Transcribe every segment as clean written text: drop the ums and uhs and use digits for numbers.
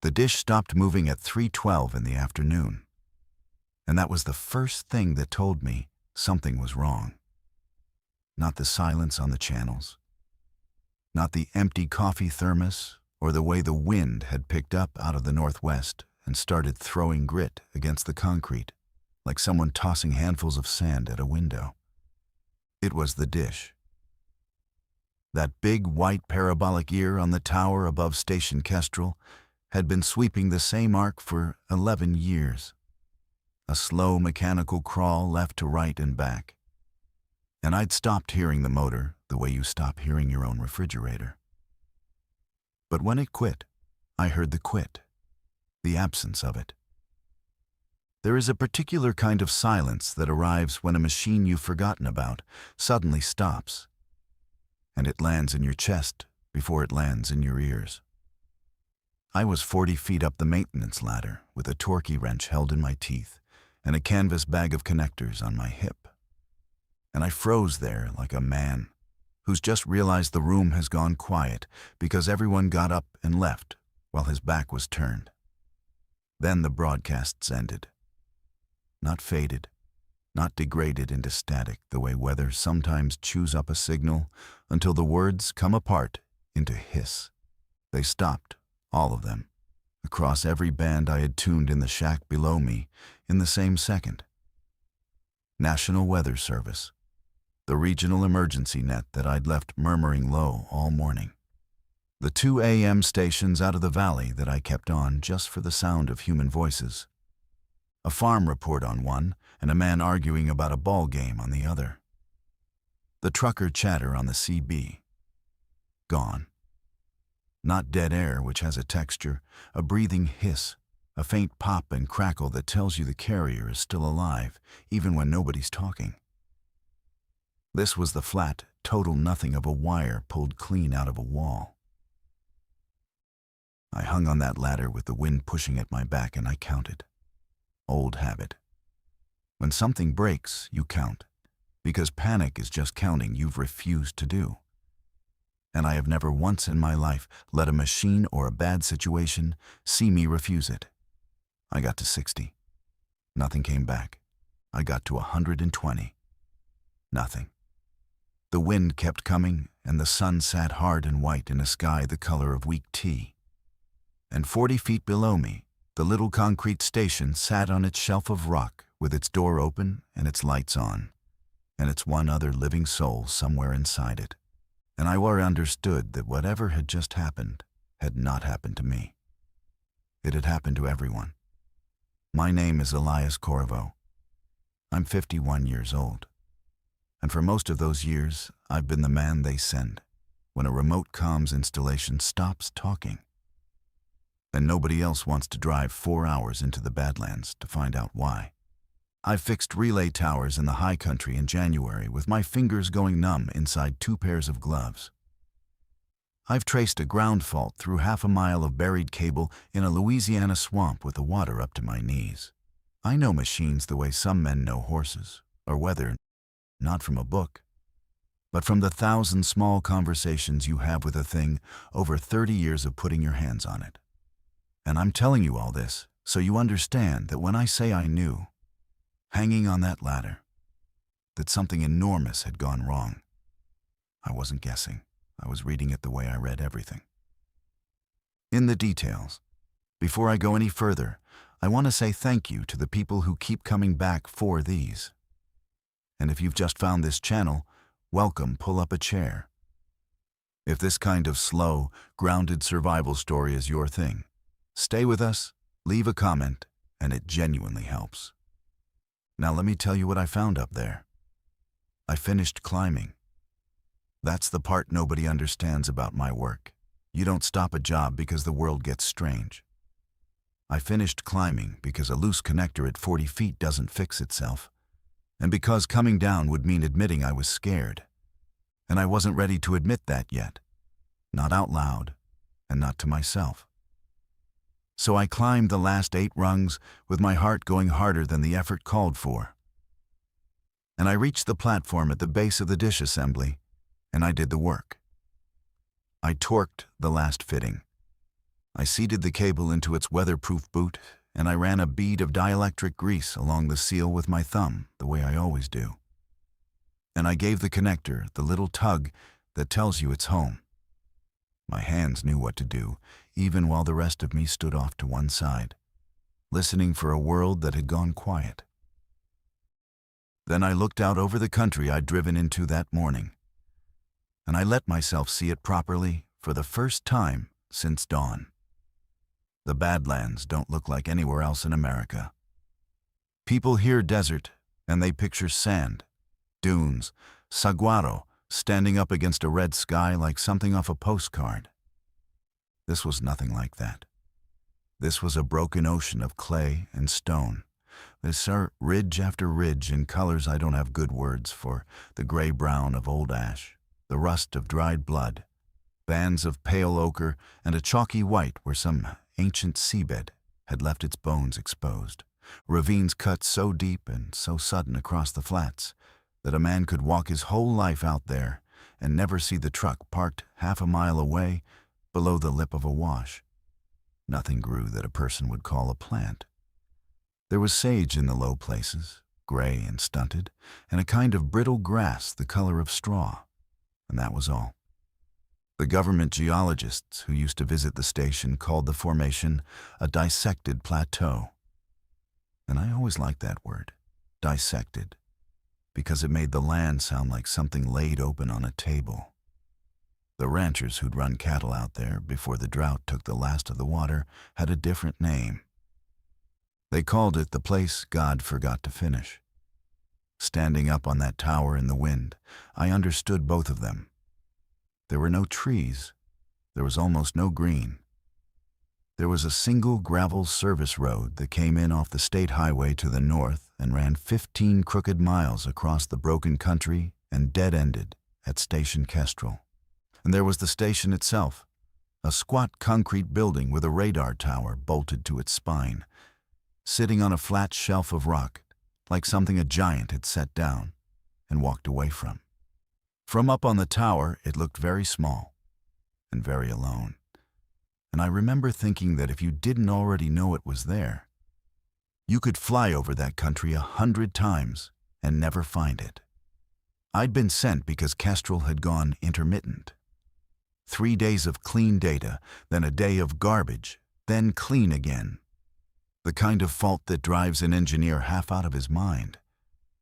The dish stopped moving at 3:12 in the afternoon, and that was the first thing that told me something was wrong. Not the silence on the channels, not the empty coffee thermos, or the way the wind had picked up out of the northwest and started throwing grit against the concrete, like someone tossing handfuls of sand at a window. It was the dish. That big white parabolic ear on the tower above Station Kestrel had been sweeping the same arc for 11 years. A slow mechanical crawl left to right and back. And I'd stopped hearing the motor the way you stop hearing your own refrigerator. But when it quit, I heard the quit, the absence of it. There is a particular kind of silence that arrives when a machine you've forgotten about suddenly stops, and it lands in your chest before it lands in your ears. I was 40 feet up the maintenance ladder with a torquey wrench held in my teeth and a canvas bag of connectors on my hip. And I froze there like a man who's just realized the room has gone quiet because everyone got up and left while his back was turned. Then the broadcasts ended. Not faded, not degraded into static the way weather sometimes chews up a signal until the words come apart into hiss. They stopped, all of them, across every band I had tuned in the shack below me in the same second. National Weather Service, the regional emergency net that I'd left murmuring low all morning. The 2 a.m. stations out of the valley that I kept on just for the sound of human voices. A farm report on one and a man arguing about a ball game on the other. The trucker chatter on the CB. Gone. Not dead air, which has a texture, a breathing hiss, a faint pop and crackle that tells you the carrier is still alive, even when nobody's talking. This was the flat, total nothing of a wire pulled clean out of a wall. I hung on that ladder with the wind pushing at my back and I counted. Old habit. When something breaks, you count, because panic is just counting you've refused to do. And I have never once in my life let a machine or a bad situation see me refuse it. I got to 60. Nothing came back. I got to 120. Nothing. The wind kept coming, and the sun sat hard and white in a sky the color of weak tea. And 40 feet below me, the little concrete station sat on its shelf of rock with its door open and its lights on, and its one other living soul somewhere inside it. And I understood that whatever had just happened had not happened to me. It had happened to everyone. My name is Elías Corriveau. I'm 51 years old. And for most of those years, I've been the man they send when a remote comms installation stops talking. And nobody else wants to drive 4 hours into the Badlands to find out why. I fixed relay towers in the high country in January with my fingers going numb inside 2 pairs of gloves. I've traced a ground fault through half a mile of buried cable in a Louisiana swamp with the water up to my knees. I know machines the way some men know horses, or weather, not from a book, but from the 1,000 small conversations you have with a thing over 30 years of putting your hands on it. And I'm telling you all this so you understand that when I say I knew, hanging on that ladder, that something enormous had gone wrong, I wasn't guessing. I was reading it the way I read everything. In the details, before I go any further, I want to say thank you to the people who keep coming back for these. And if you've just found this channel, welcome, pull up a chair. If this kind of slow, grounded survival story is your thing, stay with us, leave a comment, and it genuinely helps. Now let me tell you what I found up there. I finished climbing. That's the part nobody understands about my work. You don't stop a job because the world gets strange. I finished climbing because a loose connector at 40 feet doesn't fix itself, and because coming down would mean admitting I was scared. And I wasn't ready to admit that yet. Not out loud, and not to myself. So I climbed the last 8 rungs with my heart going harder than the effort called for. And I reached the platform at the base of the dish assembly, and I did the work. I torqued the last fitting. I seated the cable into its weatherproof boot, and I ran a bead of dielectric grease along the seal with my thumb, the way I always do. And I gave the connector the little tug that tells you it's home. My hands knew what to do, even while the rest of me stood off to one side, listening for a world that had gone quiet. Then I looked out over the country I'd driven into that morning, and I let myself see it properly for the first time since dawn. The Badlands don't look like anywhere else in America. People hear desert, and they picture sand, dunes, saguaro standing up against a red sky like something off a postcard. This was nothing like that. This was a broken ocean of clay and stone. This ridge after ridge in colors I don't have good words for, the gray-brown of old ash, the rust of dried blood, bands of pale ochre, and a chalky white where some ancient seabed had left its bones exposed. Ravines cut so deep and so sudden across the flats that a man could walk his whole life out there and never see the truck parked half a mile away below the lip of a wash. Nothing grew that a person would call a plant. There was sage in the low places, gray and stunted, and a kind of brittle grass the color of straw, and that was all. The government geologists who used to visit the station called the formation a dissected plateau. And I always liked that word, dissected, because it made the land sound like something laid open on a table. The ranchers who'd run cattle out there before the drought took the last of the water had a different name. They called it the place God forgot to finish. Standing up on that tower in the wind, I understood both of them. There were no trees. There was almost no green. There was a single gravel service road that came in off the state highway to the north and ran 15 crooked miles across the broken country and dead-ended at Station Kestrel. And there was the station itself, a squat concrete building with a radar tower bolted to its spine, sitting on a flat shelf of rock, like something a giant had set down and walked away from. From up on the tower, it looked very small and very alone. And I remember thinking that if you didn't already know it was there, you could fly over that country 100 times and never find it. I'd been sent because Kestrel had gone intermittent. 3 days of clean data, then a day of garbage, then clean again. The kind of fault that drives an engineer half out of his mind,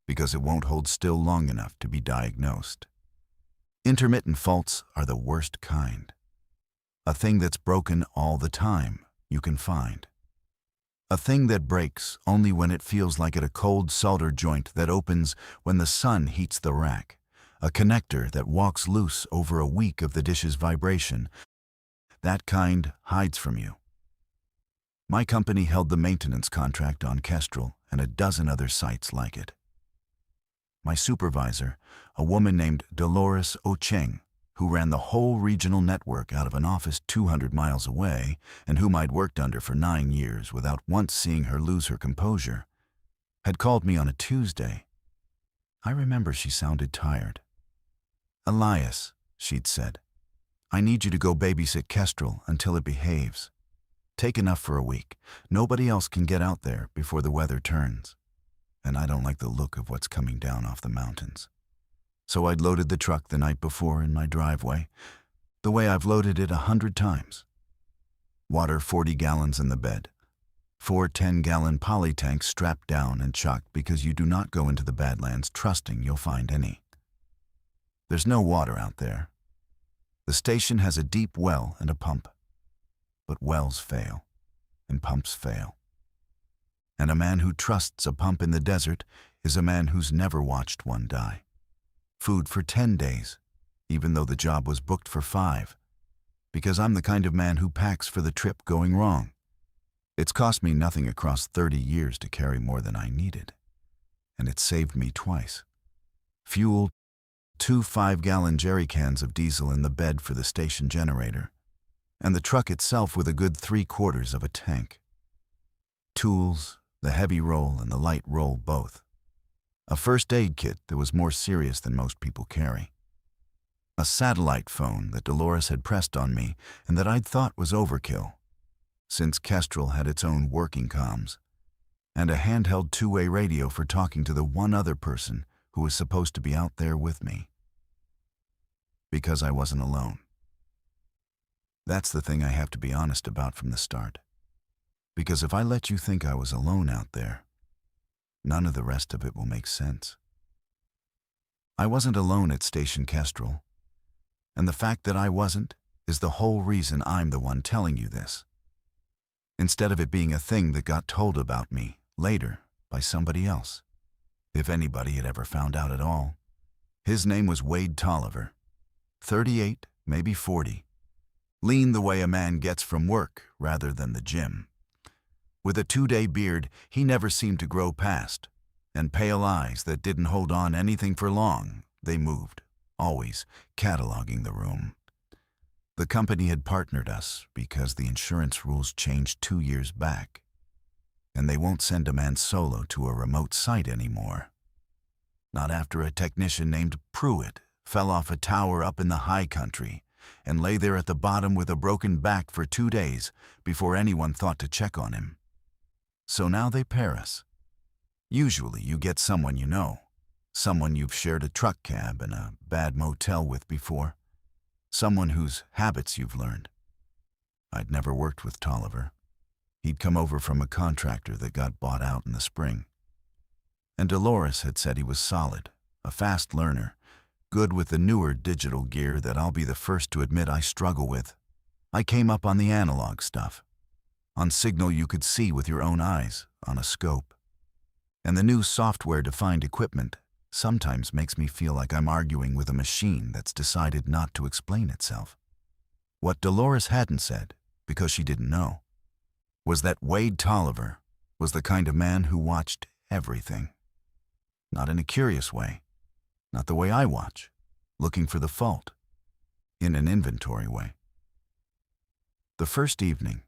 because it won't hold still long enough to be diagnosed. Intermittent faults are the worst kind. A thing that's broken all the time, you can find. A thing that breaks only when it feels like at a cold solder joint that opens when the sun heats the rack. A connector that walks loose over a week of the dish's vibration. That kind hides from you. My company held the maintenance contract on Kestrel and a dozen other sites like it. My supervisor, a woman named Dolores Ocheng, who ran the whole regional network out of an office 200 miles away and whom I'd worked under for 9 years without once seeing her lose her composure, had called me on a Tuesday. I remember she sounded tired. "Elias," she'd said, "I need you to go babysit Kestrel until it behaves. Take enough for a week. Nobody else can get out there before the weather turns. And I don't like the look of what's coming down off the mountains." So I'd loaded the truck the night before in my driveway, the way I've loaded it 100 times. Water 40 gallons in the bed. 4 10-gallon poly tanks strapped down and chocked because you do not go into the Badlands trusting you'll find any. There's no water out there. The station has a deep well and a pump. But wells fail, and pumps fail. And a man who trusts a pump in the desert is a man who's never watched one die. Food for 10 days, even though the job was booked for 5, because I'm the kind of man who packs for the trip going wrong. It's cost me nothing across 30 years to carry more than I needed, and it saved me twice. Fuel, 2 5-gallon jerry cans of diesel in the bed for the station generator, and the truck itself with a good 3/4 of a tank. Tools, the heavy roll and the light roll both. A first aid kit that was more serious than most people carry. A satellite phone that Dolores had pressed on me and that I'd thought was overkill, since Kestrel had its own working comms, and a handheld two-way radio for talking to the one other person who was supposed to be out there with me. Because I wasn't alone. That's the thing I have to be honest about from the start. Because if I let you think I was alone out there, none of the rest of it will make sense. I wasn't alone at Station Kestrel, and the fact that I wasn't is the whole reason I'm the one telling you this. Instead of it being a thing that got told about me later by somebody else, if anybody had ever found out at all. His name was Wade Tolliver, 38, maybe 40, lean the way a man gets from work rather than the gym. With a 2-day beard he never seemed to grow past, and pale eyes that didn't hold on anything for long. They moved, always cataloging the room. The company had partnered us because the insurance rules changed 2 years back, and they won't send a man solo to a remote site anymore. Not after a technician named Pruitt fell off a tower up in the high country and lay there at the bottom with a broken back for 2 days before anyone thought to check on him. So now they pair us. Usually you get someone you know, someone you've shared a truck cab and a bad motel with before, someone whose habits you've learned. I'd never worked with Tolliver. He'd come over from a contractor that got bought out in the spring. And Dolores had said he was solid, a fast learner, good with the newer digital gear that I'll be the first to admit I struggle with. I came up on the analog stuff, on signal you could see with your own eyes, on a scope. And the new software-defined equipment sometimes makes me feel like I'm arguing with a machine that's decided not to explain itself. What Dolores hadn't said, because she didn't know, was that Wade Tolliver was the kind of man who watched everything. Not in a curious way, not the way I watch, looking for the fault, in an inventory way. The first evening,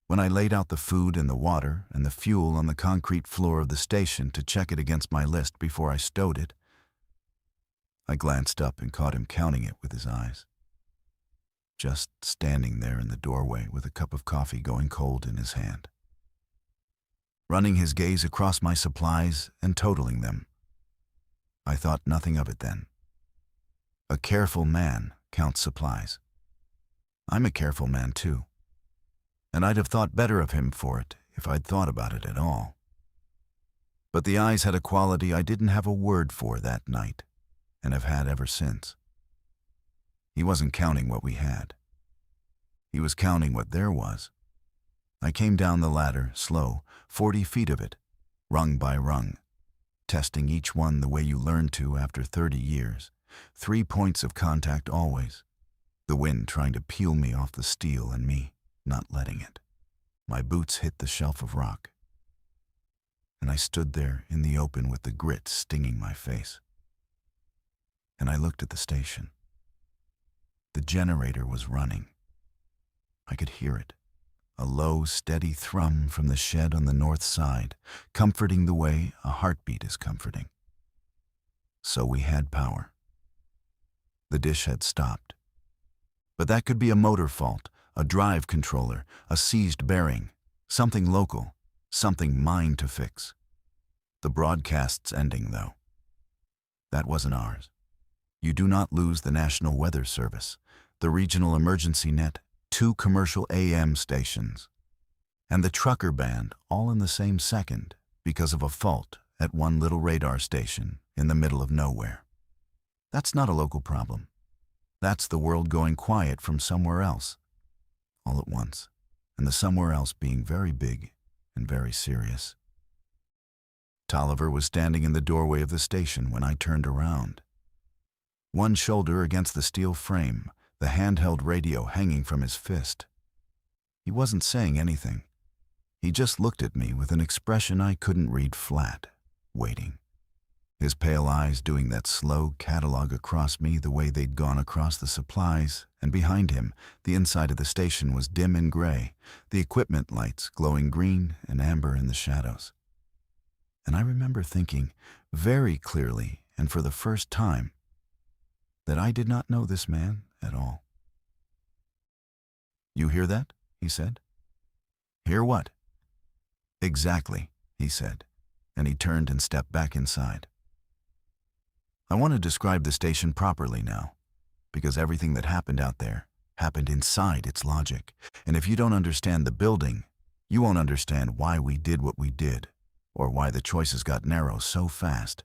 when I laid out the food and the water and the fuel on the concrete floor of the station to check it against my list before I stowed it, I glanced up and caught him counting it with his eyes. Just standing there in the doorway with a cup of coffee going cold in his hand. Running his gaze across my supplies and totaling them. I thought nothing of it then. A careful man counts supplies. I'm a careful man too. And I'd have thought better of him for it if I'd thought about it at all. But the eyes had a quality I didn't have a word for that night, and have had ever since. He wasn't counting what we had. He was counting what there was. I came down the ladder, slow, 40 feet of it, rung by rung, testing each one the way you learn to after 30 years, 3 points of contact always, the wind trying to peel me off the steel and me not letting it. My boots hit the shelf of rock, and I stood there in the open with the grit stinging my face. And I looked at the station. The generator was running. I could hear it, a low, steady thrum from the shed on the north side, comforting the way a heartbeat is comforting. So we had power. The dish had stopped. But that could be a motor fault, a drive controller, a seized bearing, something local, something mine to fix. The broadcast's ending, though. That wasn't ours. You do not lose the National Weather Service, the Regional Emergency Net, 2 commercial AM stations, and the trucker band all in the same second because of a fault at one little radar station in the middle of nowhere. That's not a local problem. That's the world going quiet from somewhere else, all at once, and the somewhere else being very big and very serious. Tolliver was standing in the doorway of the station when I turned around. One shoulder against the steel frame, the handheld radio hanging from his fist. He wasn't saying anything. He just looked at me with an expression I couldn't read flat, waiting. His pale eyes doing that slow catalog across me the way they'd gone across the supplies, and behind him, the inside of the station was dim and gray, the equipment lights glowing green and amber in the shadows. And I remember thinking, very clearly and for the first time, that I did not know this man at all. "You hear that?" he said. Hear what? Exactly, he said, and he turned and stepped back inside. I want to describe the station properly now, because everything that happened out there happened inside its logic, and if you don't understand the building, you won't understand why we did what we did, or why the choices got narrow so fast.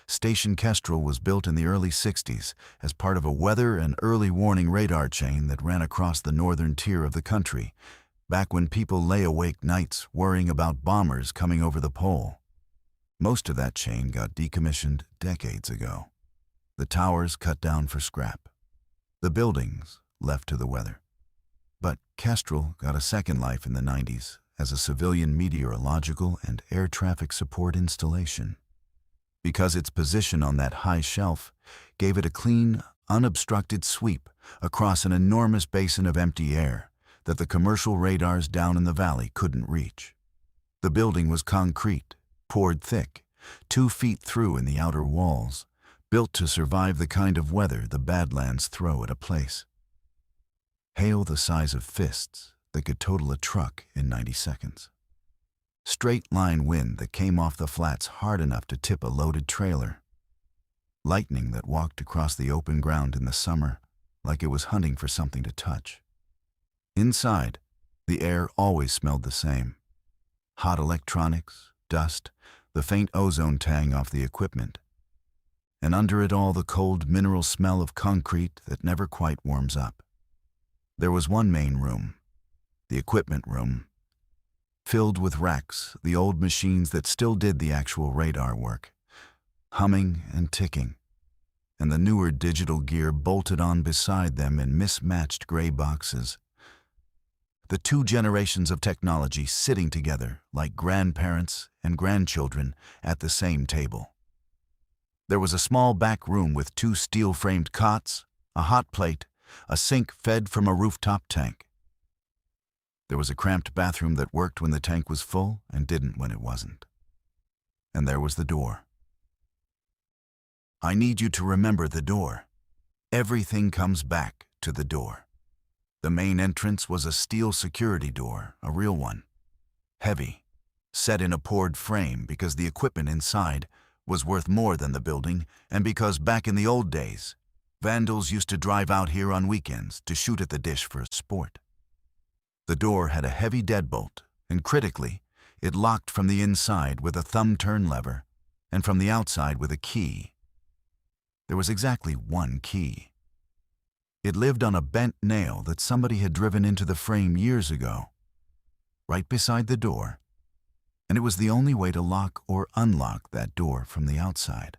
Station Kestrel was built in the early 60s as part of a weather and early warning radar chain that ran across the northern tier of the country, back when people lay awake nights worrying about bombers coming over the pole. Most of that chain got decommissioned decades ago. The towers cut down for scrap. The buildings left to the weather. But Kestrel got a second life in the 90s as a civilian meteorological and air traffic support installation, because its position on that high shelf gave it a clean, unobstructed sweep across an enormous basin of empty air that the commercial radars down in the valley couldn't reach. The building was concrete, poured thick, 2 feet through in the outer walls, built to survive the kind of weather the Badlands throw at a place. Hail the size of fists that could total a truck in 90 seconds. Straight-line wind that came off the flats hard enough to tip a loaded trailer. Lightning that walked across the open ground in the summer like it was hunting for something to touch. Inside, the air always smelled the same. Hot electronics, dust, the faint ozone tang off the equipment. And under it all the cold mineral smell of concrete that never quite warms up. There was one main room, the equipment room, filled with racks, the old machines that still did the actual radar work, humming and ticking, and the newer digital gear bolted on beside them in mismatched gray boxes. The 2 generations of technology sitting together like grandparents and grandchildren at the same table. There was a small back room with 2 steel-framed cots, a hot plate, a sink fed from a rooftop tank. There was a cramped bathroom that worked when the tank was full and didn't when it wasn't. And there was the door. I need you to remember the door. Everything comes back to the door. The main entrance was a steel security door, a real one. Heavy, set in a poured frame because the equipment inside was worth more than the building, and because back in the old days, vandals used to drive out here on weekends to shoot at the dish for sport. The door had a heavy deadbolt, and critically, it locked from the inside with a thumb turn lever, and from the outside with a key. There was exactly one key. It lived on a bent nail that somebody had driven into the frame years ago, right beside the door, and it was the only way to lock or unlock that door from the outside.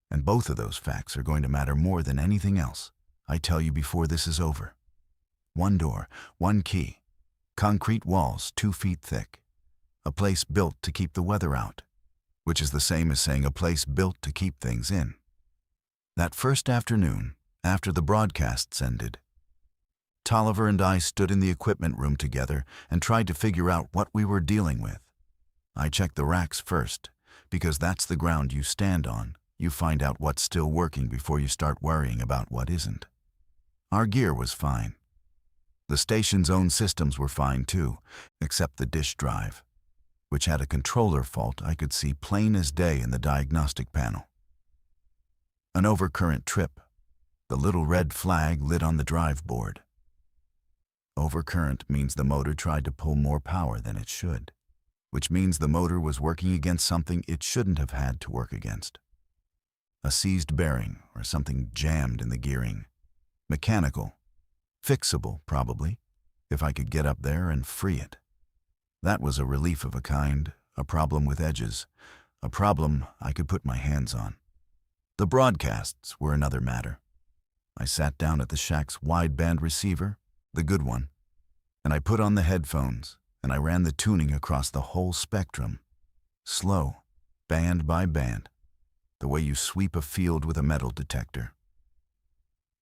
And both of those facts are going to matter more than anything else, I tell you before this is over. One door, one key, concrete walls 2 feet thick, a place built to keep the weather out, which is the same as saying a place built to keep things in. That first afternoon, after the broadcasts ended, Tolliver and I stood in the equipment room together and tried to figure out what we were dealing with. I checked the racks first, because that's the ground you stand on. You find out what's still working before you start worrying about what isn't. Our gear was fine. The station's own systems were fine too, except the dish drive, which had a controller fault I could see plain as day in the diagnostic panel. An overcurrent trip, the little red flag lit on the drive board. Overcurrent means the motor tried to pull more power than it should, which means the motor was working against something it shouldn't have had to work against. A seized bearing or something jammed in the gearing. Mechanical. Fixable, probably, if I could get up there and free it. That was a relief of a kind, a problem with edges, a problem I could put my hands on. The broadcasts were another matter. I sat down at the shack's wideband receiver, the good one, and I put on the headphones, and I ran the tuning across the whole spectrum, slow, band by band, the way you sweep a field with a metal detector.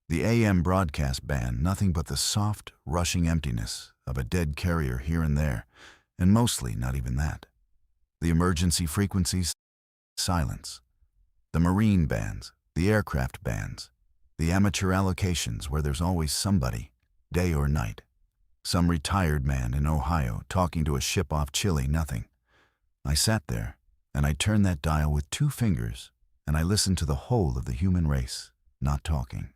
The AM broadcast band, nothing but the soft, rushing emptiness of a dead carrier here and there, and mostly not even that. The emergency frequencies, silence. The marine bands, the aircraft bands, the amateur allocations where there's always somebody, day or night. Some retired man in Ohio talking to a ship off Chile, nothing. I sat there, and I turned that dial with 2 fingers, and I listened to the whole of the human race, not talking.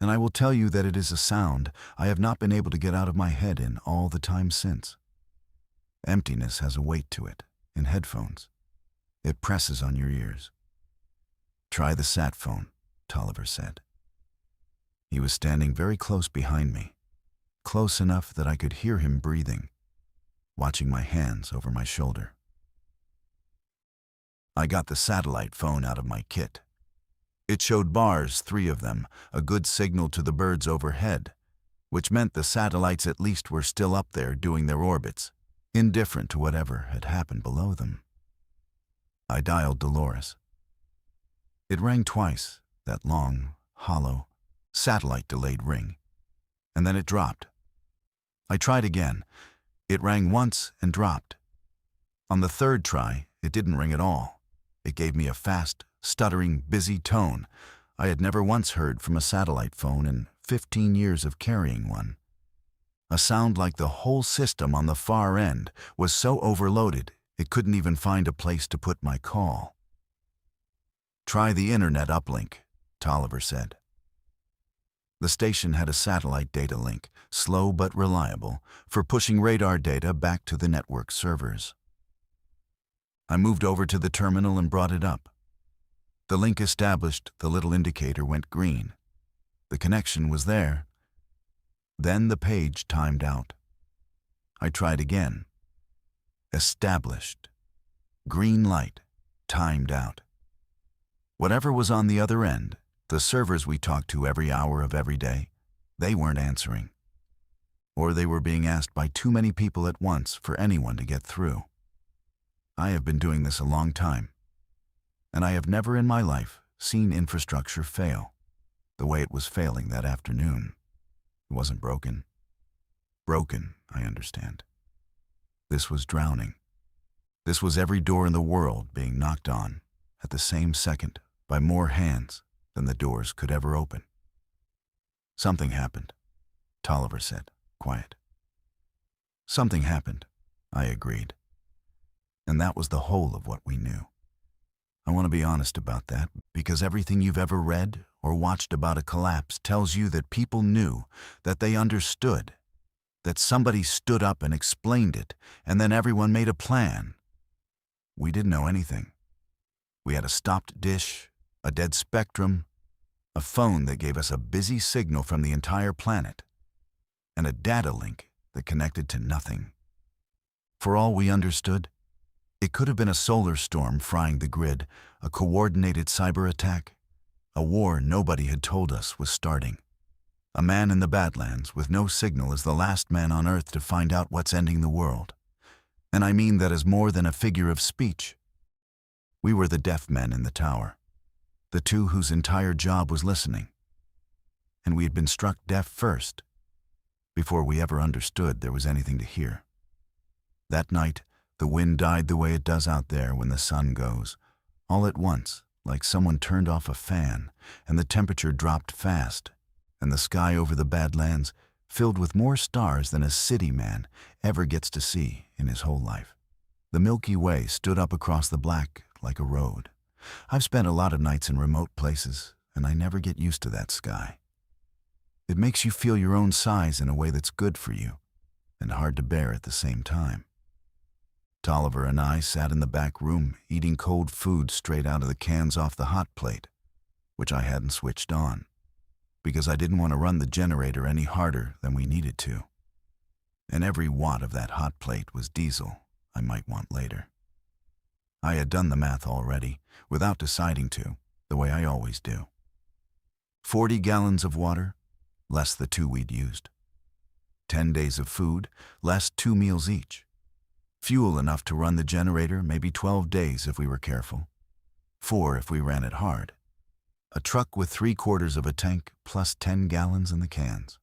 And I will tell you that it is a sound I have not been able to get out of my head in all the time since. Emptiness has a weight to it, in headphones. It presses on your ears. Try the sat phone, Tolliver said. He was standing very close behind me, close enough that I could hear him breathing, watching my hands over my shoulder. I got the satellite phone out of my kit. It showed bars, 3 of them, a good signal to the birds overhead, which meant the satellites at least were still up there doing their orbits, indifferent to whatever had happened below them. I dialed Dolores. It rang twice, that long, hollow, satellite-delayed ring, and then it dropped. I tried again. It rang once and dropped. On the 3rd try, it didn't ring at all. It gave me a fast, stuttering, busy tone I had never once heard from a satellite phone in 15 years of carrying one. A sound like the whole system on the far end was so overloaded it couldn't even find a place to put my call. Try the internet uplink, Tolliver said. The station had a satellite data link, slow but reliable, for pushing radar data back to the network servers. I moved over to the terminal and brought it up. The link established, the little indicator went green. The connection was there. Then the page timed out. I tried again. Established. Green light. Timed out. Whatever was on the other end, the servers we talked to every hour of every day, they weren't answering. Or they were being asked by too many people at once for anyone to get through. I have been doing this a long time, and I have never in my life seen infrastructure fail the way it was failing that afternoon. It wasn't broken. Broken, I understand. This was drowning. This was every door in the world being knocked on at the same second by more hands than the doors could ever open. Something happened, Tolliver said, quiet. Something happened, I agreed. And that was the whole of what we knew. I want to be honest about that, because everything you've ever read or watched about a collapse tells you that people knew, that they understood, that somebody stood up and explained it, and then everyone made a plan. We didn't know anything. We had a stopped dish, a dead spectrum, a phone that gave us a busy signal from the entire planet, and a data link that connected to nothing. For all we understood, it could have been a solar storm frying the grid, a coordinated cyber attack, a war nobody had told us was starting. A man in the Badlands with no signal is the last man on Earth to find out what's ending the world. And I mean that as more than a figure of speech. We were the deaf men in the tower, the 2 whose entire job was listening. And we had been struck deaf first, before we ever understood there was anything to hear. That night, the wind died the way it does out there when the sun goes, all at once, like someone turned off a fan, and the temperature dropped fast, and the sky over the Badlands filled with more stars than a city man ever gets to see in his whole life. The Milky Way stood up across the black like a road. I've spent a lot of nights in remote places, and I never get used to that sky. It makes you feel your own size in a way that's good for you, and hard to bear at the same time. Tolliver and I sat in the back room eating cold food straight out of the cans off the hot plate, which I hadn't switched on, because I didn't want to run the generator any harder than we needed to. And every watt of that hot plate was diesel I might want later. I had done the math already, without deciding to, the way I always do. 40 gallons of water, less the 2 we'd used. 10 days of food, less 2 meals each. Fuel enough to run the generator maybe 12 days if we were careful. 4 if we ran it hard. A truck with 3/4 of a tank plus 10 gallons in the cans.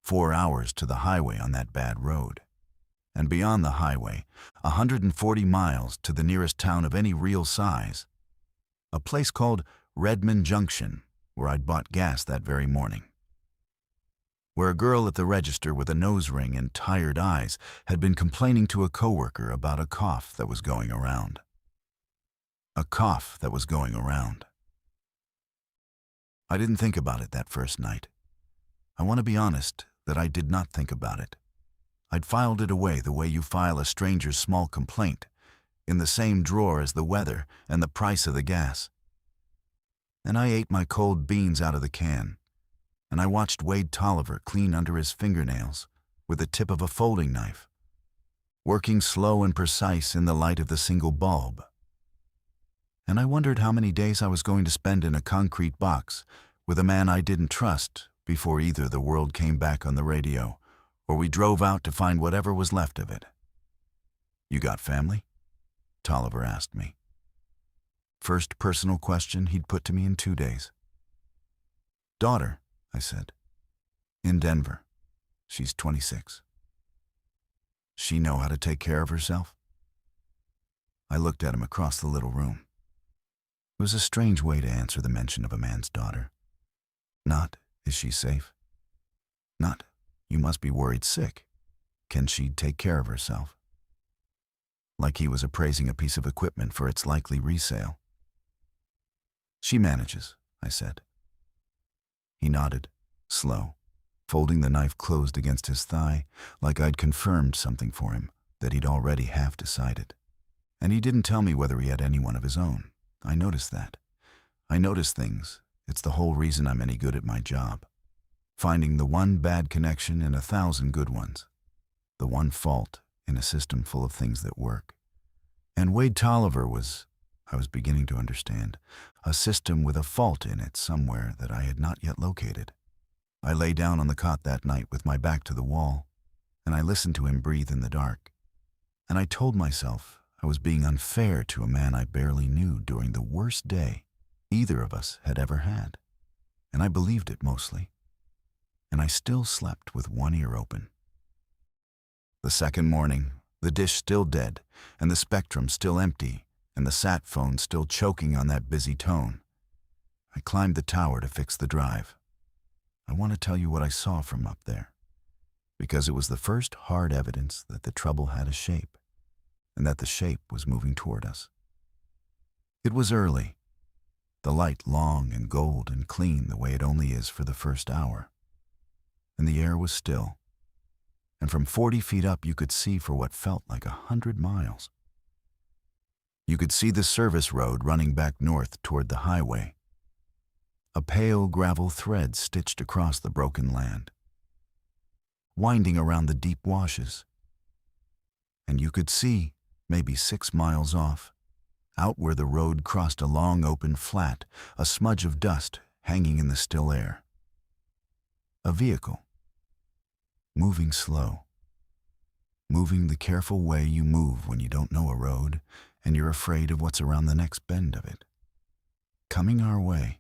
4 hours to the highway on that bad road. And beyond the highway, 140 miles to the nearest town of any real size. A place called Redmond Junction, where I'd bought gas that very morning. where a girl at the register with a nose ring and tired eyes had been complaining to a coworker about a cough that was going around. A cough that was going around. I didn't think about it that first night. I want to be honest that I did not think about it. I'd filed it away the way you file a stranger's small complaint, in the same drawer as the weather and the price of the gas. And I ate my cold beans out of the can, and I watched Wade Tolliver clean under his fingernails with the tip of a folding knife, working slow and precise in the light of the single bulb. And I wondered how many days I was going to spend in a concrete box with a man I didn't trust before either the world came back on the radio or we drove out to find whatever was left of it. "You got family?" Tolliver asked me. First personal question he'd put to me in 2 days. "Daughter," I said. "In Denver. She's 26. She know how to take care of herself?" I looked at him across the little room. It was a strange way to answer the mention of a man's daughter. Not, "Is she safe?" Not, "You must be worried sick. Can she take care of herself?" Like he was appraising a piece of equipment for its likely resale. "She manages," I said. He nodded, slow, folding the knife closed against his thigh, like I'd confirmed something for him that he'd already half decided. And he didn't tell me whether he had anyone of his own. I noticed that. I notice things. It's the whole reason I'm any good at my job. Finding the one bad connection in 1,000 good ones. The one fault in a system full of things that work. And Wade Tolliver was, I was beginning to understand, a system with a fault in it somewhere that I had not yet located. I lay down on the cot that night with my back to the wall, and I listened to him breathe in the dark. And I told myself I was being unfair to a man I barely knew during the worst day either of us had ever had. And I believed it mostly. And I still slept with one ear open. The second morning, the dish still dead, and the spectrum still empty, and the sat phone still choking on that busy tone. I climbed the tower to fix the drive. I want to tell you what I saw from up there, because it was the first hard evidence that the trouble had a shape, and that the shape was moving toward us. It was early, the light long and gold and clean the way it only is for the first hour, and the air was still, and from 40 feet up you could see for what felt like 100 miles. You could see the service road running back north toward the highway, a pale gravel thread stitched across the broken land, winding around the deep washes. And you could see, maybe 6 miles off, out where the road crossed a long open flat, a smudge of dust hanging in the still air. A vehicle, moving slow, moving the careful way you move when you don't know a road and you're afraid of what's around the next bend of it. Coming our way.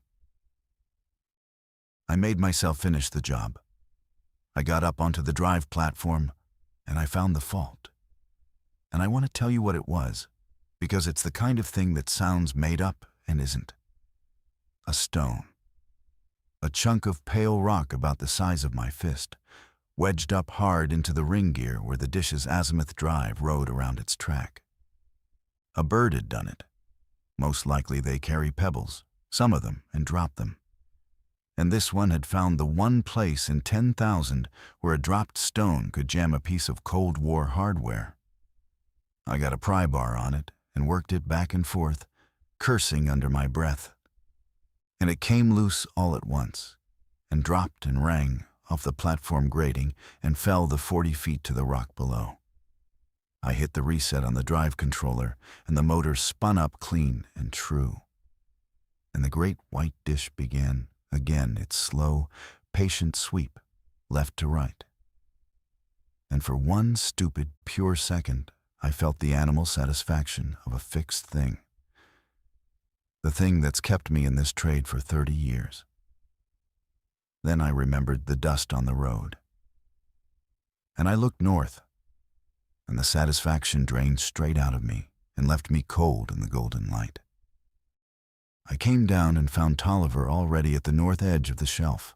I made myself finish the job. I got up onto the drive platform, and I found the fault. And I want to tell you what it was, because it's the kind of thing that sounds made up and isn't. A stone. A chunk of pale rock about the size of my fist, wedged up hard into the ring gear where the dish's azimuth drive rode around its track. A bird had done it. Most likely they carry pebbles, some of them, and drop them. And this one had found the one place in 10,000 where a dropped stone could jam a piece of Cold War hardware. I got a pry bar on it and worked it back and forth, cursing under my breath. And it came loose all at once, and dropped and rang off the platform grating and fell the 40 feet to the rock below. I hit the reset on the drive controller, and the motor spun up clean and true. And the great white dish began again its slow, patient sweep, left to right. And for one stupid, pure second, I felt the animal satisfaction of a fixed thing. The thing that's kept me in this trade for 30 years. Then I remembered the dust on the road. And I looked north, and the satisfaction drained straight out of me and left me cold in the golden light. I came down and found Tolliver already at the north edge of the shelf.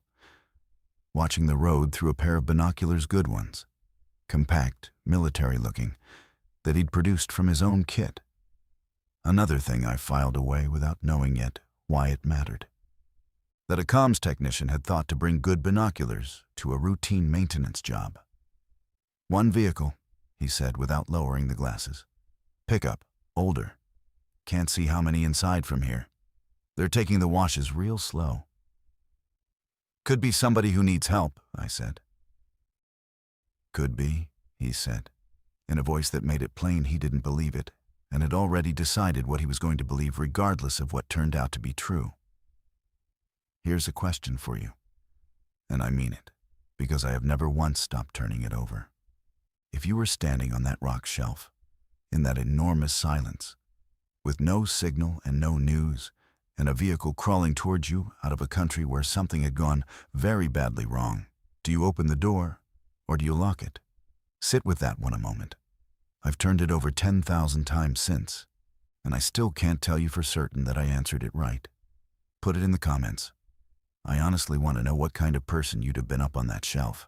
watching the road through a pair of binoculars, good ones, compact, military-looking, that he'd produced from his own kit. Another thing I filed away without knowing yet why it mattered. That a comms technician had thought to bring good binoculars to a routine maintenance job. "One vehicle," he said without lowering the glasses. "Pickup, older. Can't see how many inside from here. They're taking the washes real slow." "Could be somebody who needs help," I said. "Could be," he said, in a voice that made it plain he didn't believe it, and had already decided what he was going to believe regardless of what turned out to be true. "Here's a question for you, and I mean it, because I have never once stopped turning it over. If you were standing on that rock shelf, in that enormous silence, with no signal and no news, and a vehicle crawling towards you out of a country where something had gone very badly wrong, do you open the door, or do you lock it? Sit with that one a moment. I've turned it over 10,000 times since, and I still can't tell you for certain that I answered it right. Put it in the comments. I honestly want to know what kind of person you'd have been up on that shelf."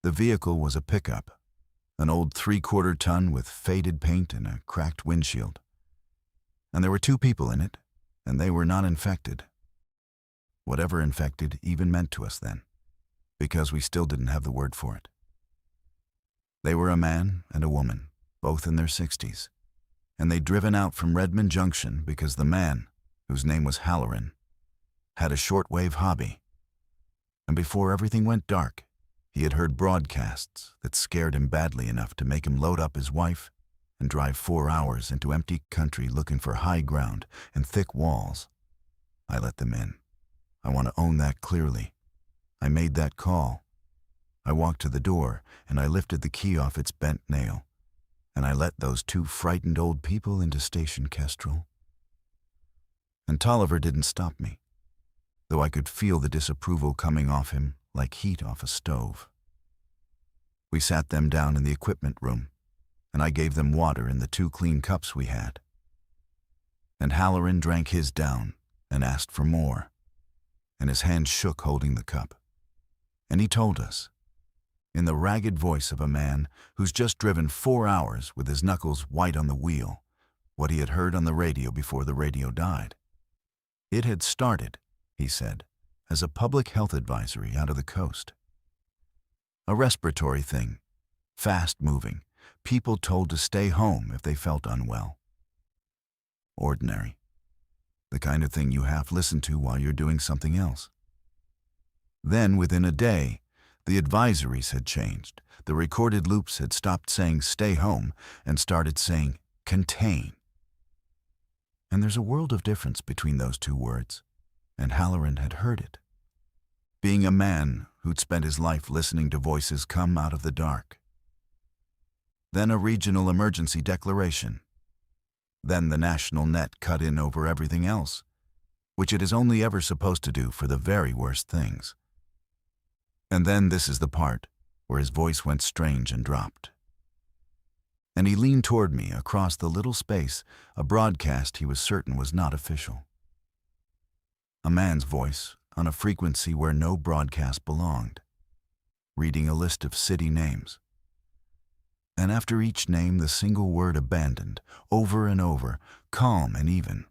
The vehicle was a pickup, an old 3/4 ton with faded paint and a cracked windshield. And there were 2 people in it, and they were not infected. Whatever infected even meant to us then, because we still didn't have the word for it. They were a man and a woman, both in their 60s, and they'd driven out from Redmond Junction because the man, whose name was Halloran, had a shortwave hobby. And before everything went dark, he had heard broadcasts that scared him badly enough to make him load up his wife and drive 4 hours into empty country looking for high ground and thick walls. I let them in. I want to own that clearly. I made that call. I walked to the door, and I lifted the key off its bent nail, and I let those 2 frightened old people into Station Kestrel. And Tolliver didn't stop me, though I could feel the disapproval coming off him like heat off a stove. We sat them down in the equipment room, and I gave them water in the 2 clean cups we had. And Halloran drank his down and asked for more, and his hand shook holding the cup. And he told us, in the ragged voice of a man who's just driven 4 hours with his knuckles white on the wheel, what he had heard on the radio before the radio died. It had started, he said, as a public health advisory out of the coast. A respiratory thing, fast-moving, people told to stay home if they felt unwell. Ordinary. The kind of thing you half listen to while you're doing something else. Then, within a day, the advisories had changed. The recorded loops had stopped saying stay home and started saying contain. And there's a world of difference between those 2 words, and Halloran had heard it. Being a man who'd spent his life listening to voices come out of the dark. Then a regional emergency declaration. Then the national net cut in over everything else, which it is only ever supposed to do for the very worst things. And then this is the part where his voice went strange and dropped. And he leaned toward me across the little space, a broadcast he was certain was not official. A man's voice on a frequency where no broadcast belonged, reading a list of city names. And after each name the single word abandoned, over and over, calm and even,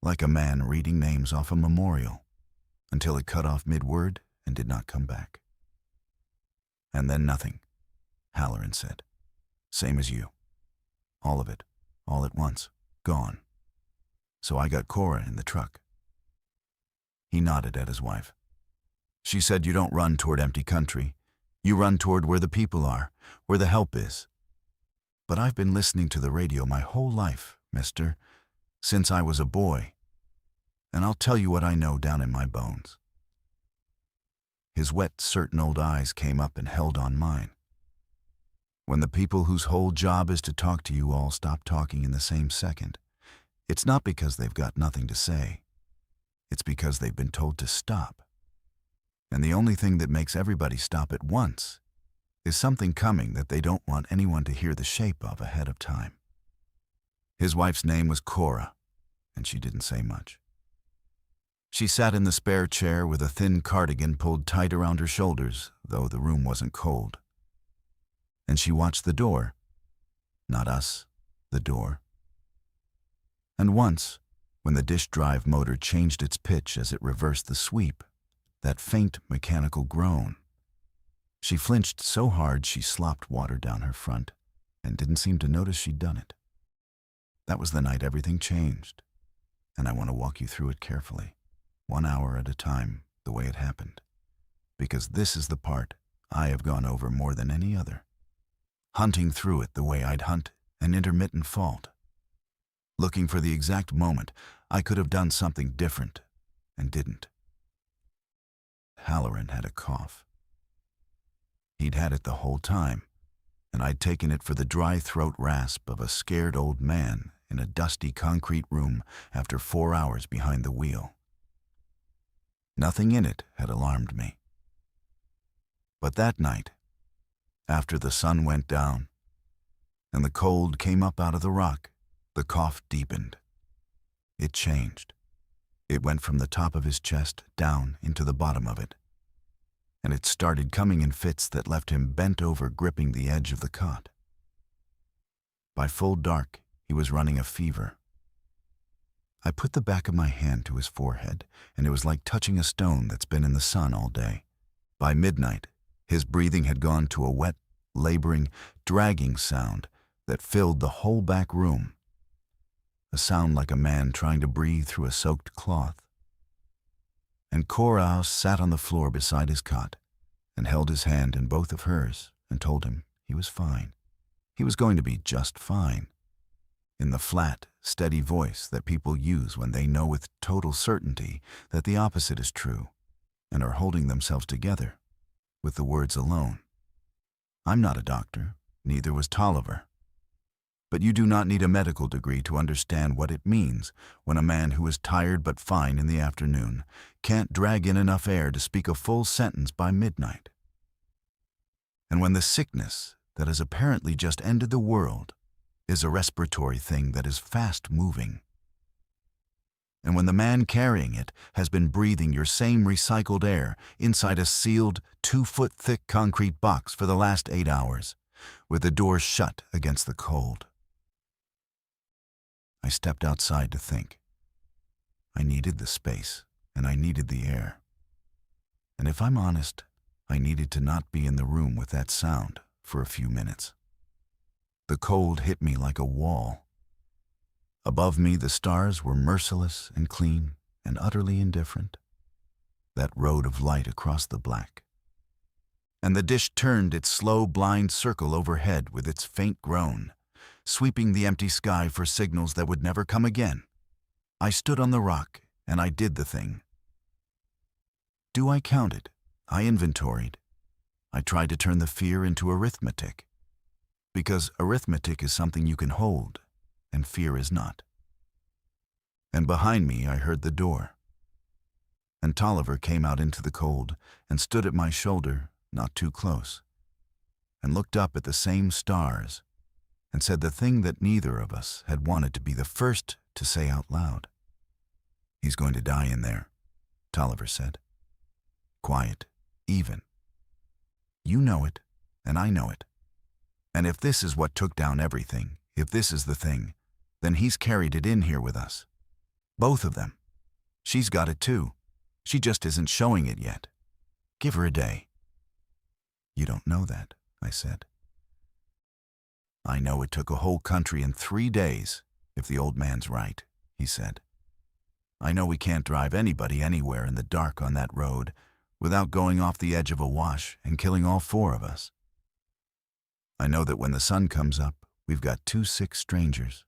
like a man reading names off a memorial, until it cut off mid-word and did not come back. And then nothing, Halloran said. Same as you. All of it, all at once, gone. So I got Cora in the truck. He nodded at his wife. She said, "You don't run toward empty country. You run toward where the people are, where the help is." But I've been listening to the radio my whole life, mister, since I was a boy. And I'll tell you what I know down in my bones. His wet, certain old eyes came up and held on mine. When the people whose whole job is to talk to you all stop talking in the same second, it's not because they've got nothing to say. It's because they've been told to stop. And the only thing that makes everybody stop at once is something coming that they don't want anyone to hear the shape of ahead of time. His wife's name was Cora, and she didn't say much. She sat in the spare chair with a thin cardigan pulled tight around her shoulders, though the room wasn't cold. And she watched the door. Not us, the door. And once, when the dish drive motor changed its pitch as it reversed the sweep, that faint mechanical groan, she flinched so hard she slopped water down her front and didn't seem to notice she'd done it. That was the night everything changed, and I want to walk you through it carefully, 1 hour at a time, the way it happened, because this is the part I have gone over more than any other, hunting through it the way I'd hunt an intermittent fault, looking for the exact moment I could have done something different and didn't. Halloran had a cough. He'd had it the whole time, and I'd taken it for the dry throat rasp of a scared old man in a dusty concrete room after 4 hours behind the wheel. Nothing in it had alarmed me. But that night, after the sun went down and the cold came up out of the rock, the cough deepened. It changed. It went from the top of his chest down into the bottom of it, and it started coming in fits that left him bent over gripping the edge of the cot. By full dark, he was running a fever. I put the back of my hand to his forehead, and it was like touching a stone that's been in the sun all day. By midnight, his breathing had gone to a wet, laboring, dragging sound that filled the whole back room. A sound like a man trying to breathe through a soaked cloth. And Corriveau sat on the floor beside his cot and held his hand in both of hers and told him he was fine. He was going to be just fine. In the flat, steady voice that people use when they know with total certainty that the opposite is true and are holding themselves together with the words alone. I'm not a doctor, neither was Tolliver. But you do not need a medical degree to understand what it means when a man who is tired but fine in the afternoon can't drag in enough air to speak a full sentence by midnight. And when the sickness that has apparently just ended the world is a respiratory thing that is fast-moving. And when the man carrying it has been breathing your same recycled air inside a sealed, 2-foot-thick concrete box for the last 8 hours, with the door shut against the cold. I stepped outside to think. I needed the space, and I needed the air. And if I'm honest, I needed to not be in the room with that sound for a few minutes. The cold hit me like a wall. Above me, the stars were merciless and clean and utterly indifferent. That road of light across the black. And the dish turned its slow, blind circle overhead with its faint groan, sweeping the empty sky for signals that would never come again. I stood on the rock, and I did the thing. I counted. I inventoried. I tried to turn the fear into arithmetic. Because arithmetic is something you can hold, and fear is not. And behind me, I heard the door. And Tolliver came out into the cold and stood at my shoulder, not too close, and looked up at the same stars and said the thing that neither of us had wanted to be the first to say out loud. He's going to die in there, Tolliver said. Quiet, even. You know it, and I know it. And if this is what took down everything, if this is the thing, then he's carried it in here with us. Both of them. She's got it too. She just isn't showing it yet. Give her a day. You don't know that, I said. I know it took a whole country in 3 days, if the old man's right, he said. I know we can't drive anybody anywhere in the dark on that road without going off the edge of a wash and killing all 4 of us. I know that when the sun comes up, we've got 2 sick strangers.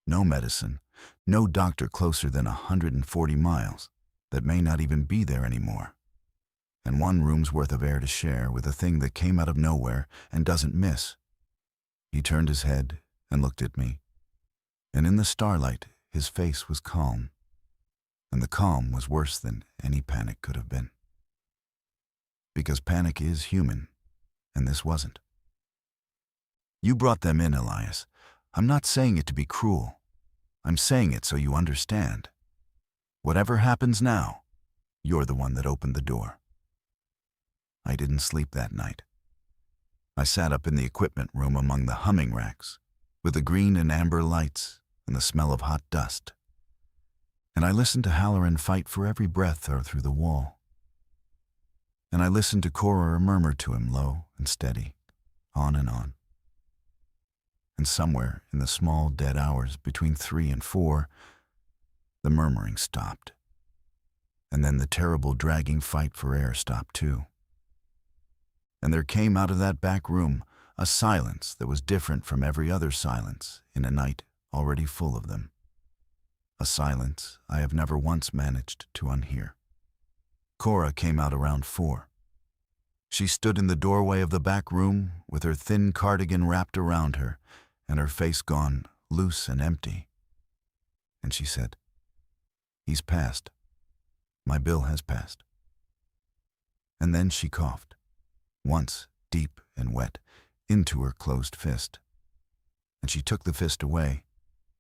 No medicine, no doctor closer than 140 miles that may not even be there anymore. And 1 room's worth of air to share with a thing that came out of nowhere and doesn't miss. He turned his head and looked at me, and in the starlight his face was calm, and the calm was worse than any panic could have been. Because panic is human, and this wasn't. You brought them in, Elias. I'm not saying it to be cruel. I'm saying it so you understand. Whatever happens now, you're the one that opened the door. I didn't sleep that night. I sat up in the equipment room among the humming racks, with the green and amber lights and the smell of hot dust. And I listened to Halloran fight for every breath through the wall. And I listened to Cora murmur to him low and steady, on and on. And somewhere in the small dead hours between 3 and 4, the murmuring stopped. And then the terrible dragging fight for air stopped too. And there came out of that back room a silence that was different from every other silence in a night already full of them. A silence I have never once managed to unhear. Cora came out around 4. She stood in the doorway of the back room with her thin cardigan wrapped around her and her face gone loose and empty. And she said, "He's passed. My bill has passed." And then she coughed, once deep and wet, into her closed fist. And she took the fist away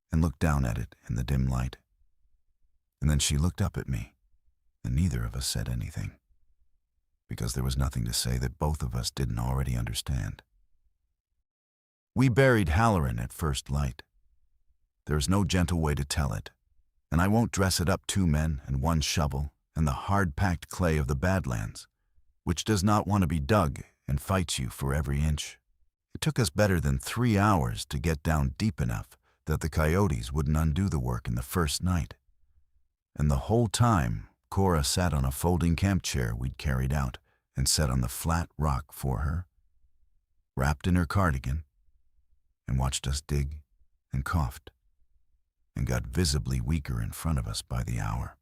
and looked down at it in the dim light. And then she looked up at me, and neither of us said anything, because there was nothing to say that both of us didn't already understand. We buried Halloran at first light. There is no gentle way to tell it, and I won't dress it up 2 men and 1 shovel and the hard-packed clay of the Badlands, which does not want to be dug and fights you for every inch. It took us better than 3 hours to get down deep enough that the coyotes wouldn't undo the work in the first night. And the whole time, Cora sat on a folding camp chair we'd carried out and sat on the flat rock for her, wrapped in her cardigan, and watched us dig and coughed and got visibly weaker in front of us by the hour,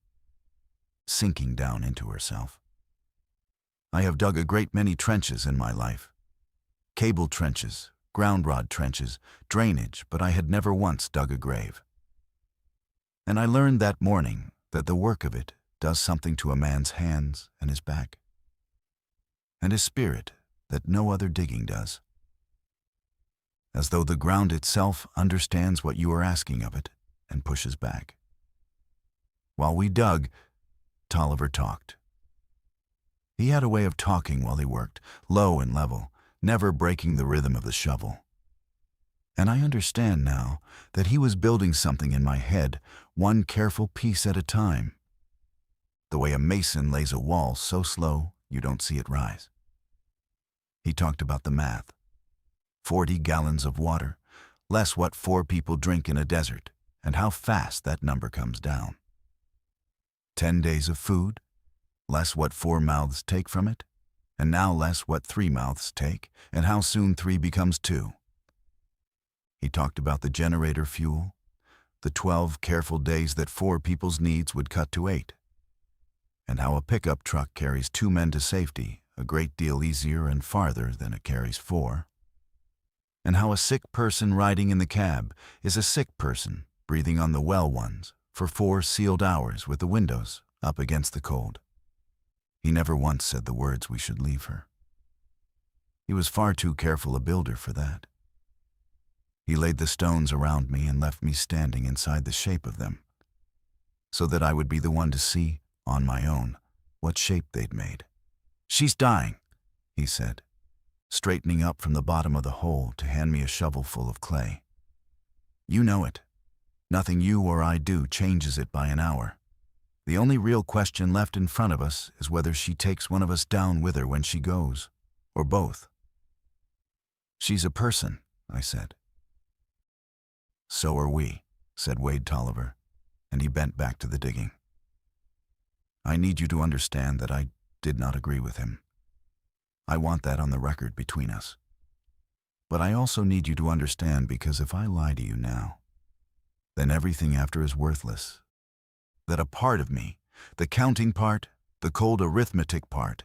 sinking down into herself. I have dug a great many trenches in my life. Cable trenches, ground rod trenches, drainage, but I had never once dug a grave. And I learned that morning that the work of it does something to a man's hands and his back, and his spirit that no other digging does. As though the ground itself understands what you are asking of it and pushes back. While we dug, Tolliver talked. He had a way of talking while he worked, low and level, never breaking the rhythm of the shovel. And I understand now that he was building something in my head, one careful piece at a time. The way a mason lays a wall so slow you don't see it rise. He talked about the math. 40 gallons of water, less what 4 people drink in a desert, and how fast that number comes down. 10 days of food, less what 4 mouths take from it, and now less what 3 mouths take, and how soon 3 becomes 2. He talked about the generator fuel, the 12 careful days that 4 people's needs would cut to 8, and how a pickup truck carries 2 men to safety a great deal easier and farther than it carries 4, and how a sick person riding in the cab is a sick person breathing on the well ones for 4 sealed hours with the windows up against the cold. He never once said the words we should leave her. He was far too careful a builder for that. He laid the stones around me and left me standing inside the shape of them, so that I would be the one to see, on my own, what shape they'd made. "She's dying," he said, straightening up from the bottom of the hole to hand me a shovelful of clay. "You know it. Nothing you or I do changes it by an hour. The only real question left in front of us is whether she takes one of us down with her when she goes, or both." "She's a person," I said. "So are we," said Wade Tolliver, and he bent back to the digging. "I need you to understand that I did not agree with him. I want that on the record between us. But I also need you to understand, because if I lie to you now, then everything after is worthless. That a part of me, the counting part, the cold arithmetic part,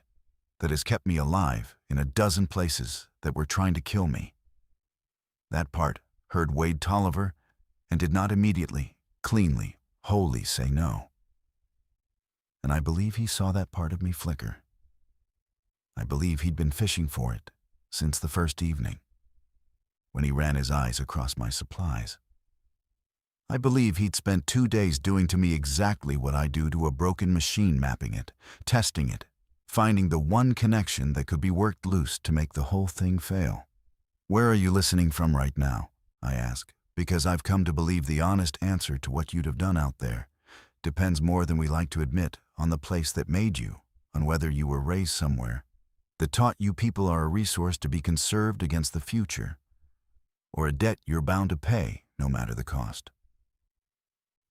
that has kept me alive in a dozen places that were trying to kill me, that part heard Wade Tolliver and did not immediately, cleanly, wholly say no. And I believe he saw that part of me flicker. I believe he'd been fishing for it since the first evening, when he ran his eyes across my supplies. I believe he'd spent 2 days doing to me exactly what I do to a broken machine, mapping it, testing it, finding the one connection that could be worked loose to make the whole thing fail. Where are you listening from right now? I ask, because I've come to believe the honest answer to what you'd have done out there depends more than we like to admit on the place that made you, on whether you were raised somewhere that taught you people are a resource to be conserved against the future, or a debt you're bound to pay no matter the cost.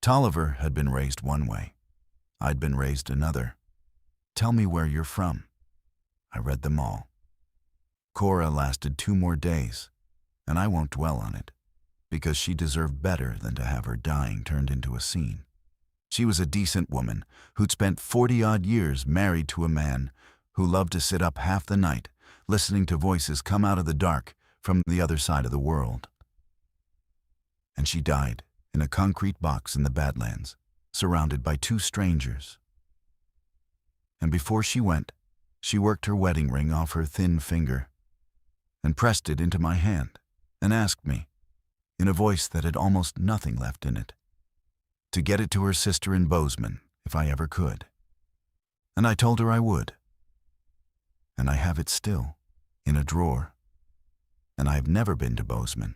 Tolliver had been raised one way. I'd been raised another. Tell me where you're from. I read them all. Cora lasted 2 more days, and I won't dwell on it, because she deserved better than to have her dying turned into a scene. She was a decent woman who'd spent 40-odd years married to a man who loved to sit up half the night listening to voices come out of the dark from the other side of the world. And she died in a concrete box in the Badlands, surrounded by 2 strangers. And before she went, she worked her wedding ring off her thin finger and pressed it into my hand and asked me, in a voice that had almost nothing left in it, to get it to her sister in Bozeman if I ever could. And I told her I would. And I have it still, in a drawer. And I have never been to Bozeman.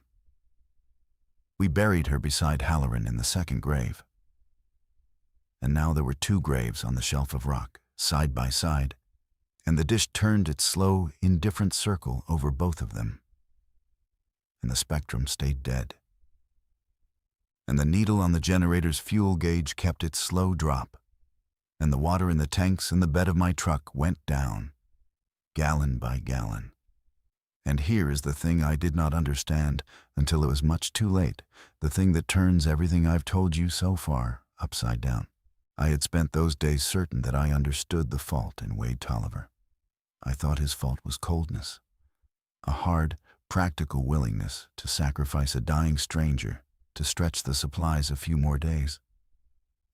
We buried her beside Halloran in the 2nd grave. And now there were 2 graves on the shelf of rock, side by side, and the dish turned its slow, indifferent circle over both of them. And the spectrum stayed dead. And the needle on the generator's fuel gauge kept its slow drop, and the water in the tanks in the bed of my truck went down, gallon by gallon. And here is the thing I did not understand until it was much too late, the thing that turns everything I've told you so far upside down. I had spent those days certain that I understood the fault in Wade Tolliver. I thought his fault was coldness, a hard, practical willingness to sacrifice a dying stranger to stretch the supplies a few more days.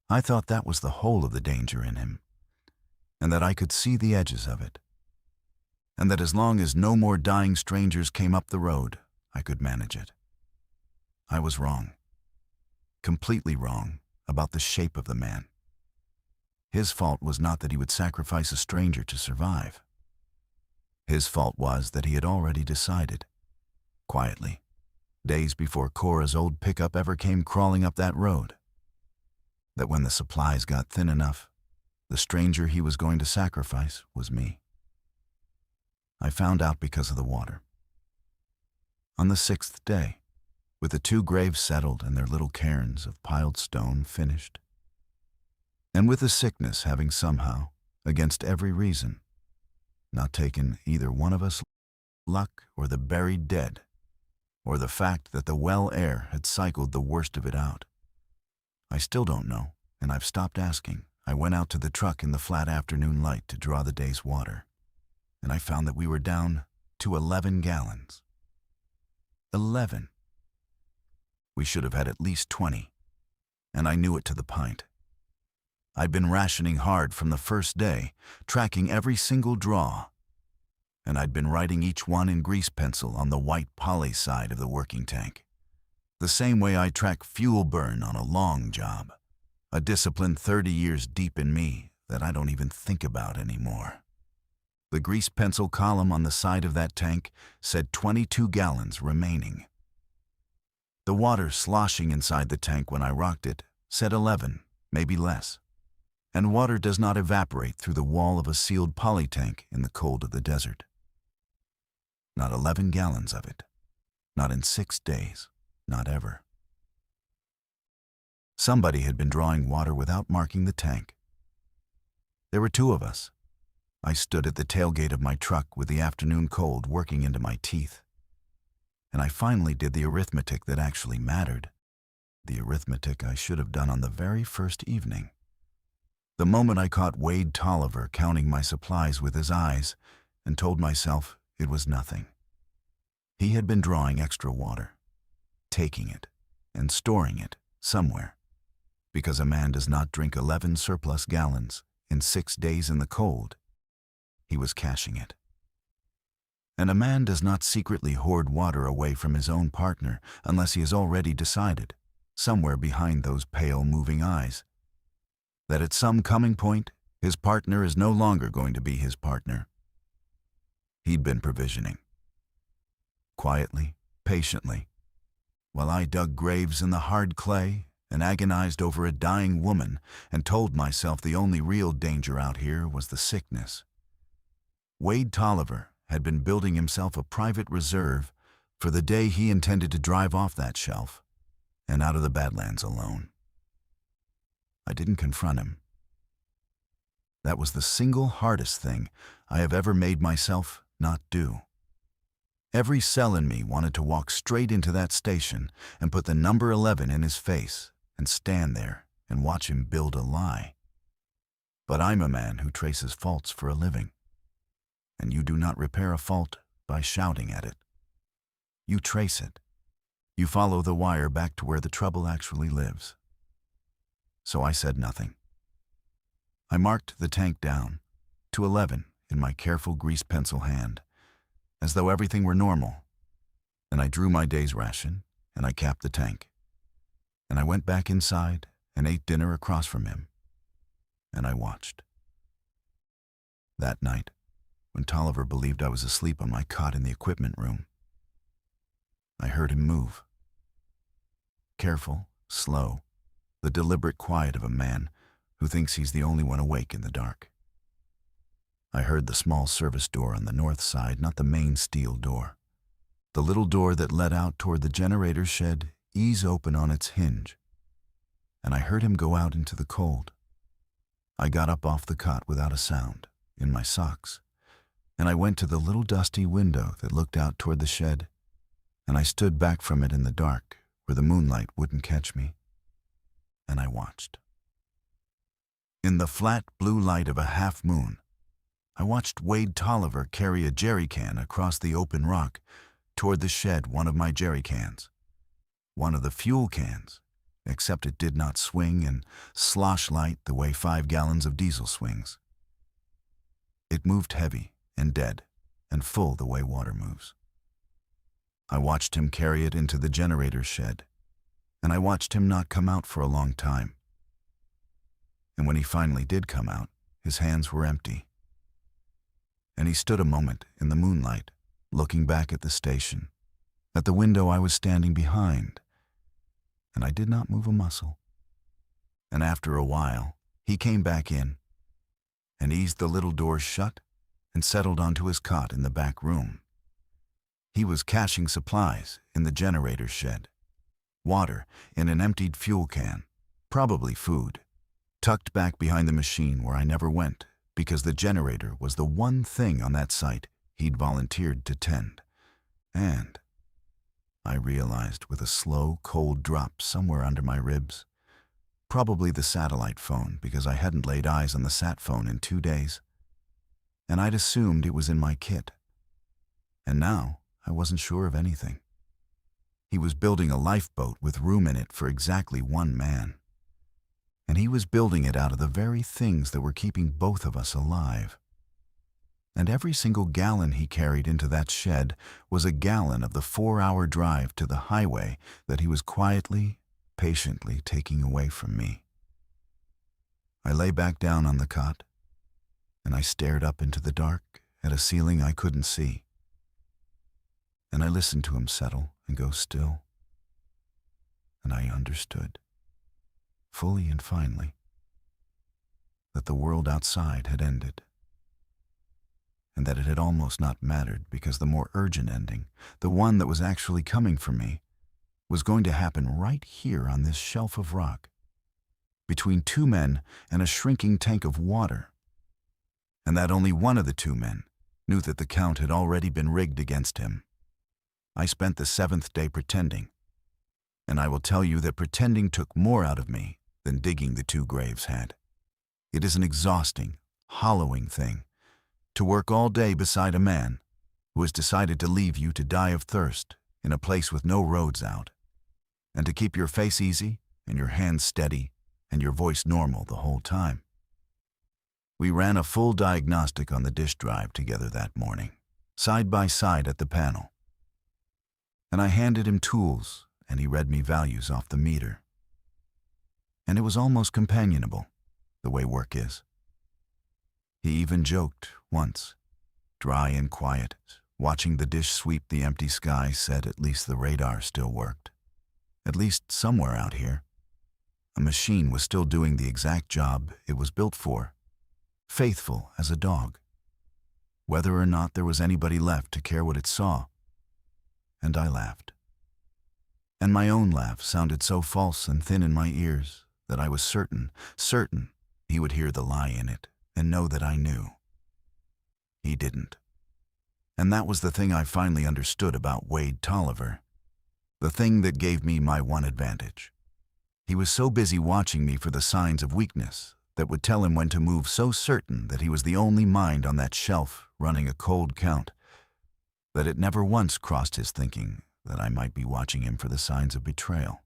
I thought that was the whole of the danger in him, and that I could see the edges of it, and that as long as no more dying strangers came up the road, I could manage it. I was wrong, completely wrong, about the shape of the man. His fault was not that he would sacrifice a stranger to survive. His fault was that he had already decided, quietly, days before Cora's old pickup ever came crawling up that road, that when the supplies got thin enough, the stranger he was going to sacrifice was me. I found out because of the water. On the 6th day, with the 2 graves settled and their little cairns of piled stone finished, and with the sickness having somehow, against every reason, not taken either one of us luck or the buried dead, or the fact that the well air had cycled the worst of it out. I still don't know, and I've stopped asking. I went out to the truck in the flat afternoon light to draw the day's water, and I found that we were down to 11 gallons. 11. We should have had at least 20, and I knew it to the pint. I'd been rationing hard from the first day, tracking every single draw, and I'd been writing each one in grease pencil on the white poly side of the working tank, the same way I track fuel burn on a long job, a discipline 30 years deep in me that I don't even think about anymore. The grease pencil column on the side of that tank said 22 gallons remaining. The water sloshing inside the tank when I rocked it said 11, maybe less. And water does not evaporate through the wall of a sealed poly tank in the cold of the desert. Not 11 gallons of it. Not in 6 days. Not ever. Somebody had been drawing water without marking the tank. There were 2 of us. I stood at the tailgate of my truck with the afternoon cold working into my teeth. And I finally did the arithmetic that actually mattered. The arithmetic I should have done on the very first evening. The moment I caught Wade Tolliver counting my supplies with his eyes and told myself it was nothing. He had been drawing extra water, taking it, and storing it somewhere, because a man does not drink 11 surplus gallons in 6 days in the cold. He was cashing it. And a man does not secretly hoard water away from his own partner unless he has already decided, somewhere behind those pale moving eyes. That at some coming point, his partner is no longer going to be his partner. He'd been provisioning. Quietly, patiently, while I dug graves in the hard clay and agonized over a dying woman and told myself the only real danger out here was the sickness. Wade Tolliver had been building himself a private reserve for the day he intended to drive off that shelf and out of the Badlands alone. I didn't confront him. That was the single hardest thing I have ever made myself not do. Every cell in me wanted to walk straight into that station and put the number 11 in his face and stand there and watch him build a lie. But I'm a man who traces faults for a living, and you do not repair a fault by shouting at it. You trace it. You follow the wire back to where the trouble actually lives. So I said nothing. I marked the tank down to 11 in my careful grease pencil hand, as though everything were normal. Then I drew my day's ration and I capped the tank. And I went back inside and ate dinner across from him. And I watched. That night, when Tolliver believed I was asleep on my cot in the equipment room, I heard him move. Careful, slow, the deliberate quiet of a man who thinks he's the only one awake in the dark. I heard the small service door on the north side, not the main steel door. The little door that led out toward the generator shed ease open on its hinge, and I heard him go out into the cold. I got up off the cot without a sound, in my socks, and I went to the little dusty window that looked out toward the shed, and I stood back from it in the dark where the moonlight wouldn't catch me, and I watched. In the flat blue light of a half moon, I watched Wade Tolliver carry a jerry can across the open rock toward the shed, one of my jerry cans. One of the fuel cans, except it did not swing and slosh light the way 5 gallons of diesel swings. It moved heavy and dead and full the way water moves. I watched him carry it into the generator shed, and I watched him not come out for a long time. And when he finally did come out, his hands were empty. And he stood a moment in the moonlight, looking back at the station, at the window I was standing behind, and I did not move a muscle. And after a while, he came back in, and eased the little door shut, and settled onto his cot in the back room. He was caching supplies in the generator shed, water in an emptied fuel can, probably food, tucked back behind the machine where I never went because the generator was the one thing on that site he'd volunteered to tend. And I realized with a slow, cold drop somewhere under my ribs, probably the satellite phone because I hadn't laid eyes on the sat phone in 2 days, and I'd assumed it was in my kit. And now I wasn't sure of anything. He was building a lifeboat with room in it for exactly 1 man. And he was building it out of the very things that were keeping both of us alive. And every single gallon he carried into that shed was a gallon of the 4-hour drive to the highway that he was quietly, patiently taking away from me. I lay back down on the cot, and I stared up into the dark at a ceiling I couldn't see. And I listened to him settle and go still. And I understood, fully and finally, that the world outside had ended. And that it had almost not mattered because the more urgent ending, the one that was actually coming for me, was going to happen right here on this shelf of rock, between 2 men and a shrinking tank of water. And that only one of the 2 men knew that the count had already been rigged against him. I spent the 7th day pretending, and I will tell you that pretending took more out of me than digging the 2 graves had. It is an exhausting, hollowing thing to work all day beside a man who has decided to leave you to die of thirst in a place with no roads out, and to keep your face easy and your hands steady and your voice normal the whole time. We ran a full diagnostic on the disk drive together that morning, side by side at the panel. And I handed him tools, and he read me values off the meter and it was almost companionable, the way work is. He even joked once, dry and quiet, watching the dish sweep the empty sky, said at least the radar still worked. At least somewhere out here, a machine was still doing the exact job it was built for, faithful as a dog, whether or not there was anybody left to care what it saw. And I laughed. And my own laugh sounded so false and thin in my ears that I was certain he would hear the lie in it and know that I knew. He didn't. And that was the thing I finally understood about Wade Tolliver, the thing that gave me my one advantage. He was so busy watching me for the signs of weakness that would tell him when to move, so certain that he was the only mind on that shelf running a cold count, that it never once crossed his thinking that I might be watching him for the signs of betrayal.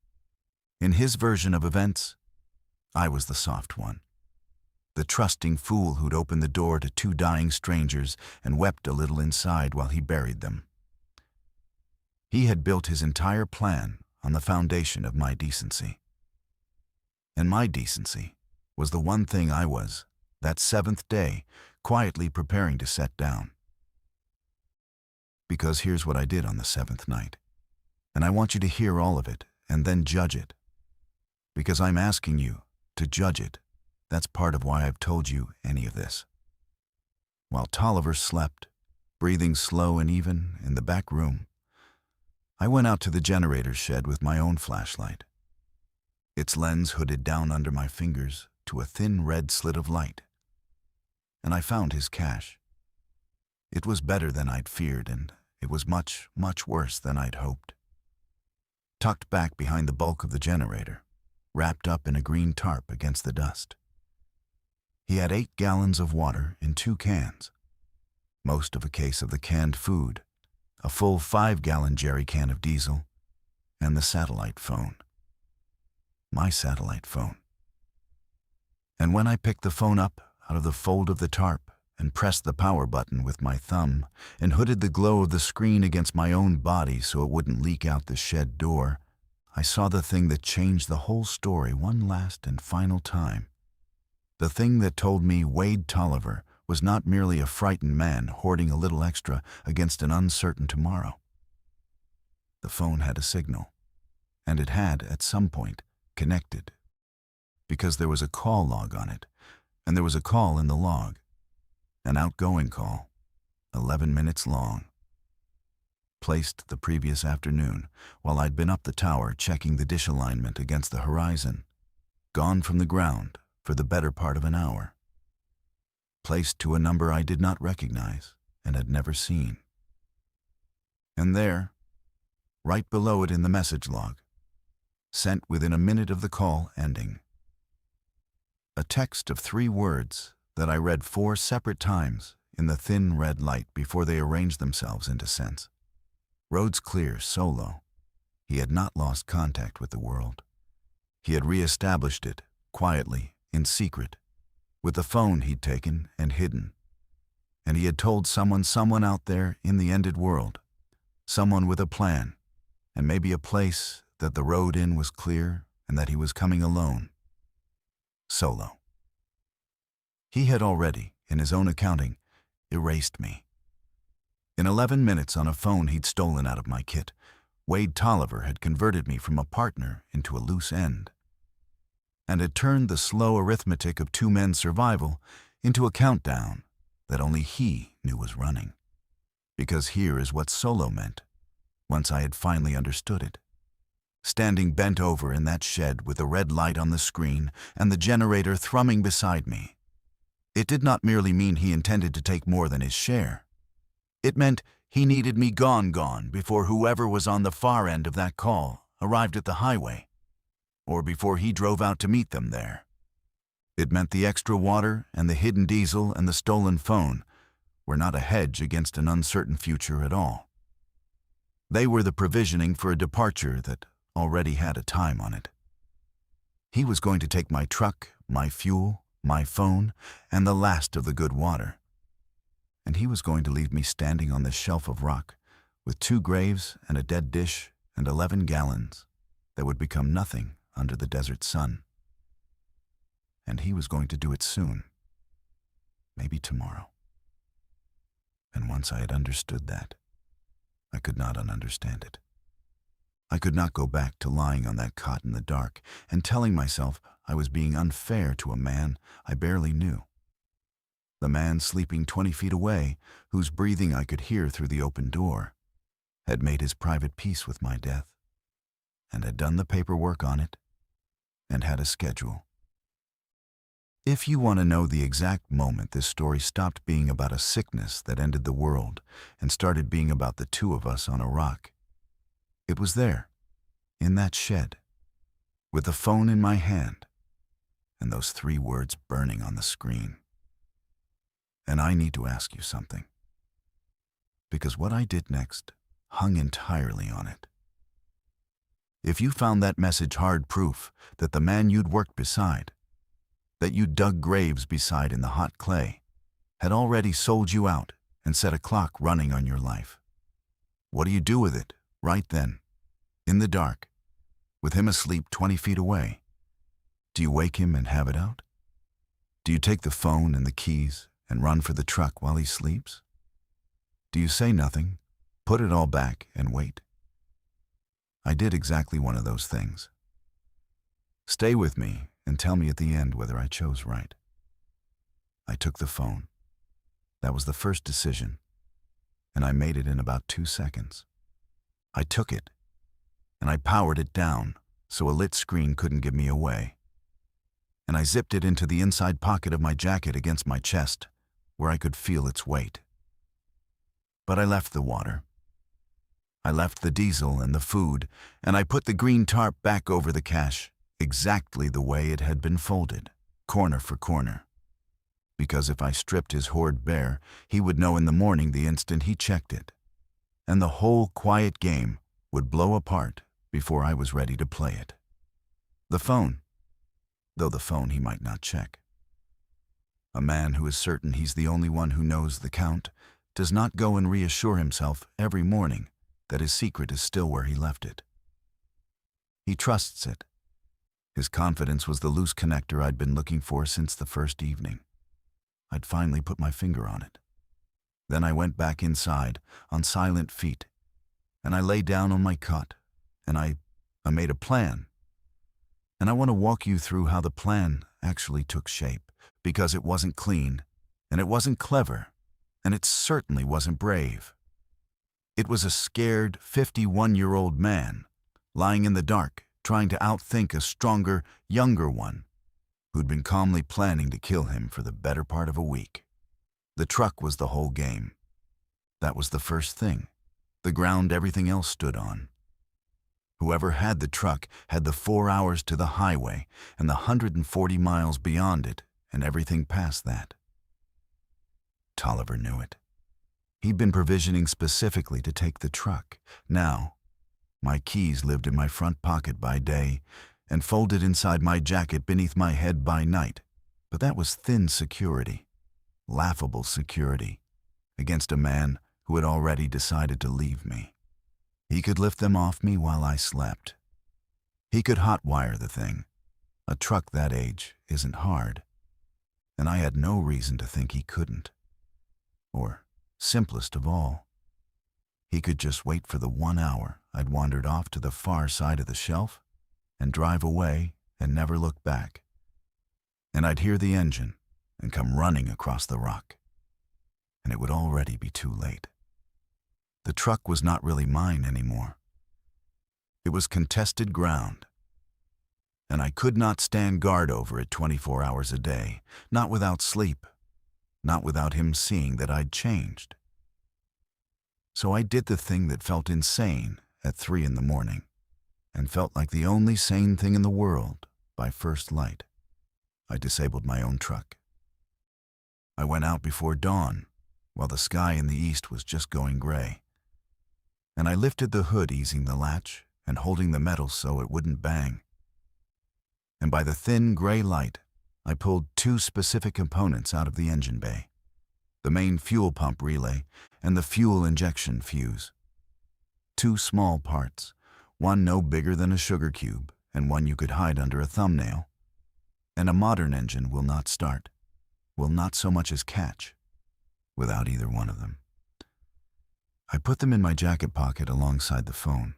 In his version of events, I was the soft one, the trusting fool who'd opened the door to two dying strangers and wept a little inside while he buried them. He had built his entire plan on the foundation of my decency. And my decency was the one thing I was, that seventh day, quietly preparing to set down. Because here's what I did on the seventh night, and I want you to hear all of it and then judge it. Because I'm asking you to judge it. That's part of why I've told you any of this. While Tolliver slept, breathing slow and even in the back room, I went out to the generator shed with my own flashlight, its lens hooded down under my fingers to a thin red slit of light. And I found his cache. It was better than I'd feared, and it was much, much worse than I'd hoped. Tucked back behind the bulk of the generator, wrapped up in a green tarp against the dust. He had 8 gallons of water in 2 cans, most of a case of the canned food, a full 5-gallon jerry can of diesel, and the satellite phone. My satellite phone. And when I picked the phone up out of the fold of the tarp and pressed the power button with my thumb and hooded the glow of the screen against my own body so it wouldn't leak out the shed door, I saw the thing that changed the whole story one last and final time. The thing that told me Wade Tolliver was not merely a frightened man hoarding a little extra against an uncertain tomorrow. The phone had a signal, and it had, at some point, connected, because there was a call log on it, and there was a call in the log, an outgoing call, 11 minutes long, placed the previous afternoon while I'd been up the tower checking the dish alignment against the horizon, gone from the ground for the better part of an hour, placed to a number I did not recognize and had never seen. And there, right below it in the message log, sent within a minute of the call ending, a text of 3 words that I read 4 separate times in the thin red light before they arranged themselves into sense. Roads clear, solo. He had not lost contact with the world. He had re-established it, quietly, in secret, with the phone he'd taken and hidden. And he had told someone out there in the ended world, someone with a plan, and maybe a place that the road in was clear and that he was coming alone. Solo. He had already, in his own accounting, erased me. In 11 minutes on a phone he'd stolen out of my kit, Wade Tolliver had converted me from a partner into a loose end, and had turned the slow arithmetic of 2 men's survival into a countdown that only he knew was running. Because here is what solo meant, once I had finally understood it. Standing bent over in that shed with the red light on the screen and the generator thrumming beside me, it did not merely mean he intended to take more than his share. It meant he needed me gone before whoever was on the far end of that call arrived at the highway, or before he drove out to meet them there. It meant the extra water and the hidden diesel and the stolen phone were not a hedge against an uncertain future at all. They were the provisioning for a departure that already had a time on it. He was going to take my truck, my fuel, my phone, and the last of the good water. And he was going to leave me standing on this shelf of rock with 2 graves and a dead dish and 11 gallons that would become nothing under the desert sun. and he was going to do it soon. Maybe tomorrow. And once I had understood that, I could not ununderstand it. I could not go back to lying on that cot in the dark and telling myself I was being unfair to a man I barely knew. The man sleeping 20 feet away, whose breathing I could hear through the open door, had made his private peace with my death, and had done the paperwork on it, and had a schedule. If you want to know the exact moment this story stopped being about a sickness that ended the world and started being about the two of us on a rock, it was there, in that shed, with the phone in my hand, and those 3 words burning on the screen. And I need to ask you something, because what I did next hung entirely on it. If you found that message hard proof that the man you'd worked beside, that you dug graves beside in the hot clay, had already sold you out and set a clock running on your life, what do you do with it right then, in the dark, with him asleep 20 feet away? Do you wake him and have it out? Do you take the phone and the keys and run for the truck while he sleeps? Do you say nothing, put it all back, and wait? I did exactly one of those things. Stay with me and tell me at the end whether I chose right. I took the phone. That was the first decision, and I made it in about 2 seconds. I took it, and I powered it down so a lit screen couldn't give me away. And I zipped it into the inside pocket of my jacket against my chest, where I could feel its weight. But I left the water. I left the diesel and the food, and I put the green tarp back over the cash, exactly the way it had been folded, corner for corner. Because if I stripped his hoard bare, he would know in the morning the instant he checked it, and the whole quiet game would blow apart before I was ready to play it. The phone, though the phone he might not check. A man who is certain he's the only one who knows the count does not go and reassure himself every morning that his secret is still where he left it. He trusts it. His confidence was the loose connector I'd been looking for since the first evening. I'd finally put my finger on it. Then I went back inside on silent feet, and I lay down on my cot, and I made a plan. And I want to walk you through how the plan actually took shape, because it wasn't clean, and it wasn't clever, and it certainly wasn't brave. It was a scared 51-year-old man, lying in the dark, trying to outthink a stronger, younger one, who'd been calmly planning to kill him for the better part of a week. The truck was the whole game. That was the first thing, the ground everything else stood on. Whoever had the truck had the 4 hours to the highway and the 140 miles beyond it and everything past that. Tolliver knew it. He'd been provisioning specifically to take the truck. Now, my keys lived in my front pocket by day and folded inside my jacket beneath my head by night, but that was thin security, laughable security, against a man who had already decided to leave me. He could lift them off me while I slept. He could hotwire the thing. A truck that age isn't hard, and I had no reason to think he couldn't. Or, simplest of all, he could just wait for the 1 hour I'd wandered off to the far side of the shelf and drive away and never look back. And I'd hear the engine and come running across the rock, and it would already be too late. The truck was not really mine anymore. It was contested ground, and I could not stand guard over it 24 hours a day, not without sleep, not without him seeing that I'd changed. So I did the thing that felt insane at 3 in the morning, and felt like the only sane thing in the world by first light. I disabled my own truck. I went out before dawn, while the sky in the east was just going gray, and I lifted the hood, easing the latch and holding the metal so it wouldn't bang. And by the thin gray light, I pulled 2 specific components out of the engine bay, the main fuel pump relay and the fuel injection fuse. 2 small parts, one no bigger than a sugar cube and one you could hide under a thumbnail. And a modern engine will not start, will not so much as catch, without either one of them. I put them in my jacket pocket alongside the phone,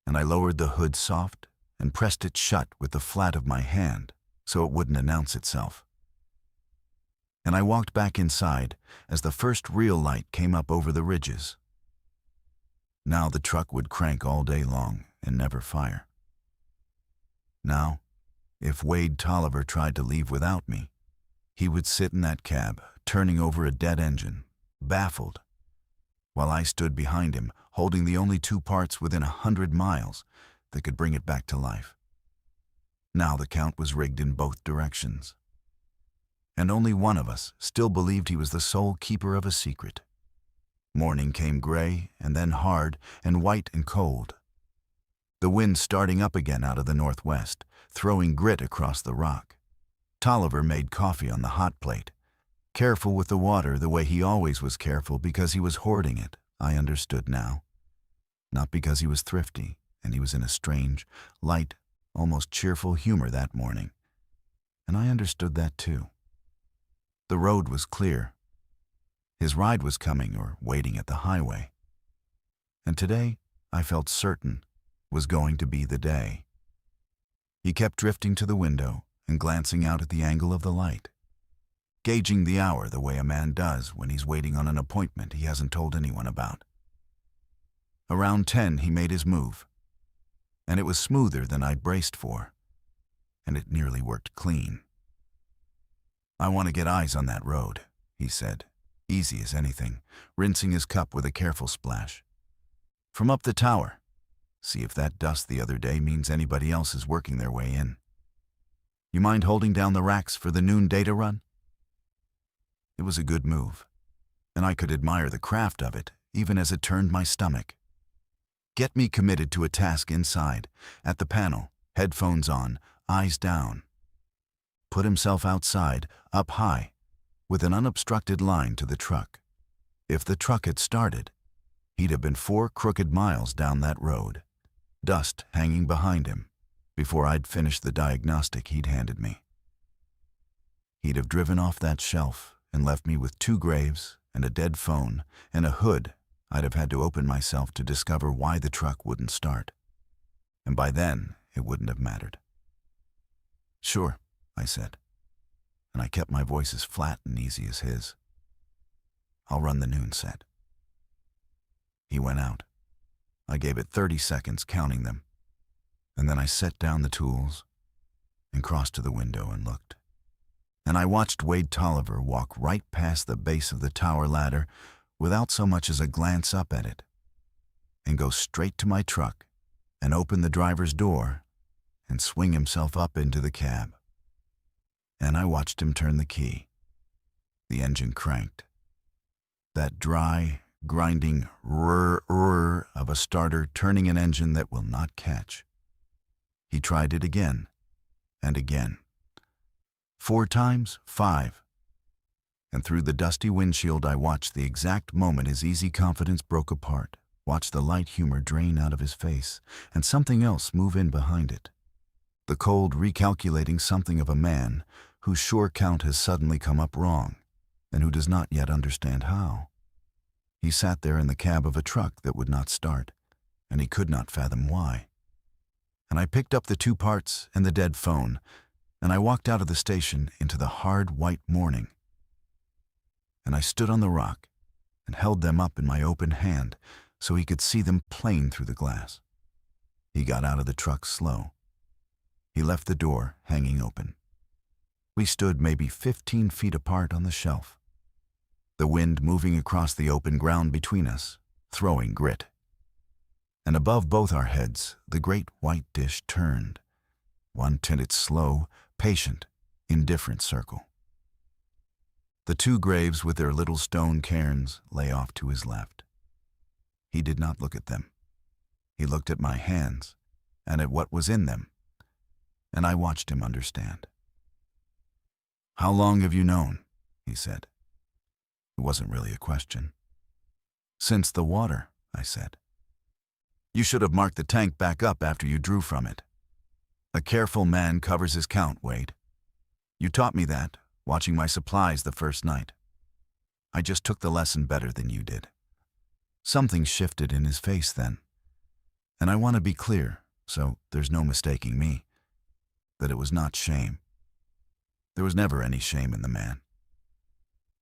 and I lowered the hood soft and pressed it shut with the flat of my hand so it wouldn't announce itself. And I walked back inside as the first real light came up over the ridges. Now the truck would crank all day long and never fire. Now, if Wade Tolliver tried to leave without me, he would sit in that cab, turning over a dead engine, baffled, while I stood behind him, holding the only two parts within 100 miles that could bring it back to life. Now the count was rigged in both directions, and only one of us still believed he was the sole keeper of a secret. Morning came gray, and then hard and white and cold. The wind starting up again out of the northwest, throwing grit across the rock. Tolliver made coffee on the hot plate, careful with the water the way he always was careful because he was hoarding it, I understood now. Not because he was thrifty, and he was in a strange, light, almost cheerful humor that morning. And I understood that too. The road was clear. His ride was coming or waiting at the highway. And today, I felt certain, was going to be the day. He kept drifting to the window and glancing out at the angle of the light, gauging the hour the way a man does when he's waiting on an appointment he hasn't told anyone about. Around 10, he made his move, and it was smoother than I'd braced for, and it nearly worked clean. "I want to get eyes on that road," he said, easy as anything, rinsing his cup with a careful splash. "From up the tower. See if that dust the other day means anybody else is working their way in. You mind holding down the racks for the noon data run?" It was a good move, and I could admire the craft of it, even as it turned my stomach. Get me committed to a task inside, at the panel, headphones on, eyes down. Put himself outside, up high, with an unobstructed line to the truck. If the truck had started, he'd have been 4 crooked miles down that road, dust hanging behind him, before I'd finished the diagnostic he'd handed me. He'd have driven off that shelf and left me with 2 graves and a dead phone and a hood I'd have had to open myself to discover why the truck wouldn't start. And by then, it wouldn't have mattered. "Sure," I said, and I kept my voice as flat and easy as his. "I'll run the noon set." He went out. I gave it 30 seconds, counting them, and then I set down the tools and crossed to the window and looked. And I watched Wade Tolliver walk right past the base of the tower ladder without so much as a glance up at it, and go straight to my truck and open the driver's door and swing himself up into the cab. And I watched him turn the key. The engine cranked. That dry, grinding rrr of a starter turning an engine that will not catch. He tried it again and again. 4 times, 5. And through the dusty windshield I watched the exact moment his easy confidence broke apart, watched the light humor drain out of his face, and something else move in behind it. The cold recalculating something of a man whose sure count has suddenly come up wrong, and who does not yet understand how. He sat there in the cab of a truck that would not start, and he could not fathom why. And I picked up the 2 parts and the dead phone, and I walked out of the station into the hard white morning. And I stood on the rock and held them up in my open hand so he could see them plain through the glass. He got out of the truck slow. He left the door hanging open. We stood maybe 15 feet apart on the shelf, the wind moving across the open ground between us, throwing grit. And above both our heads, the great white dish turned, one tinted slow, patient, indifferent circle. The 2 graves with their little stone cairns lay off to his left. He did not look at them. He looked at my hands and at what was in them, and I watched him understand. "How long have you known?" he said. It wasn't really a question. "Since the water," I said. "You should have marked the tank back up after you drew from it. A careful man covers his count, Wade. You taught me that, watching my supplies the first night. I just took the lesson better than you did." Something shifted in his face then. And I want to be clear, so there's no mistaking me, that it was not shame. There was never any shame in the man.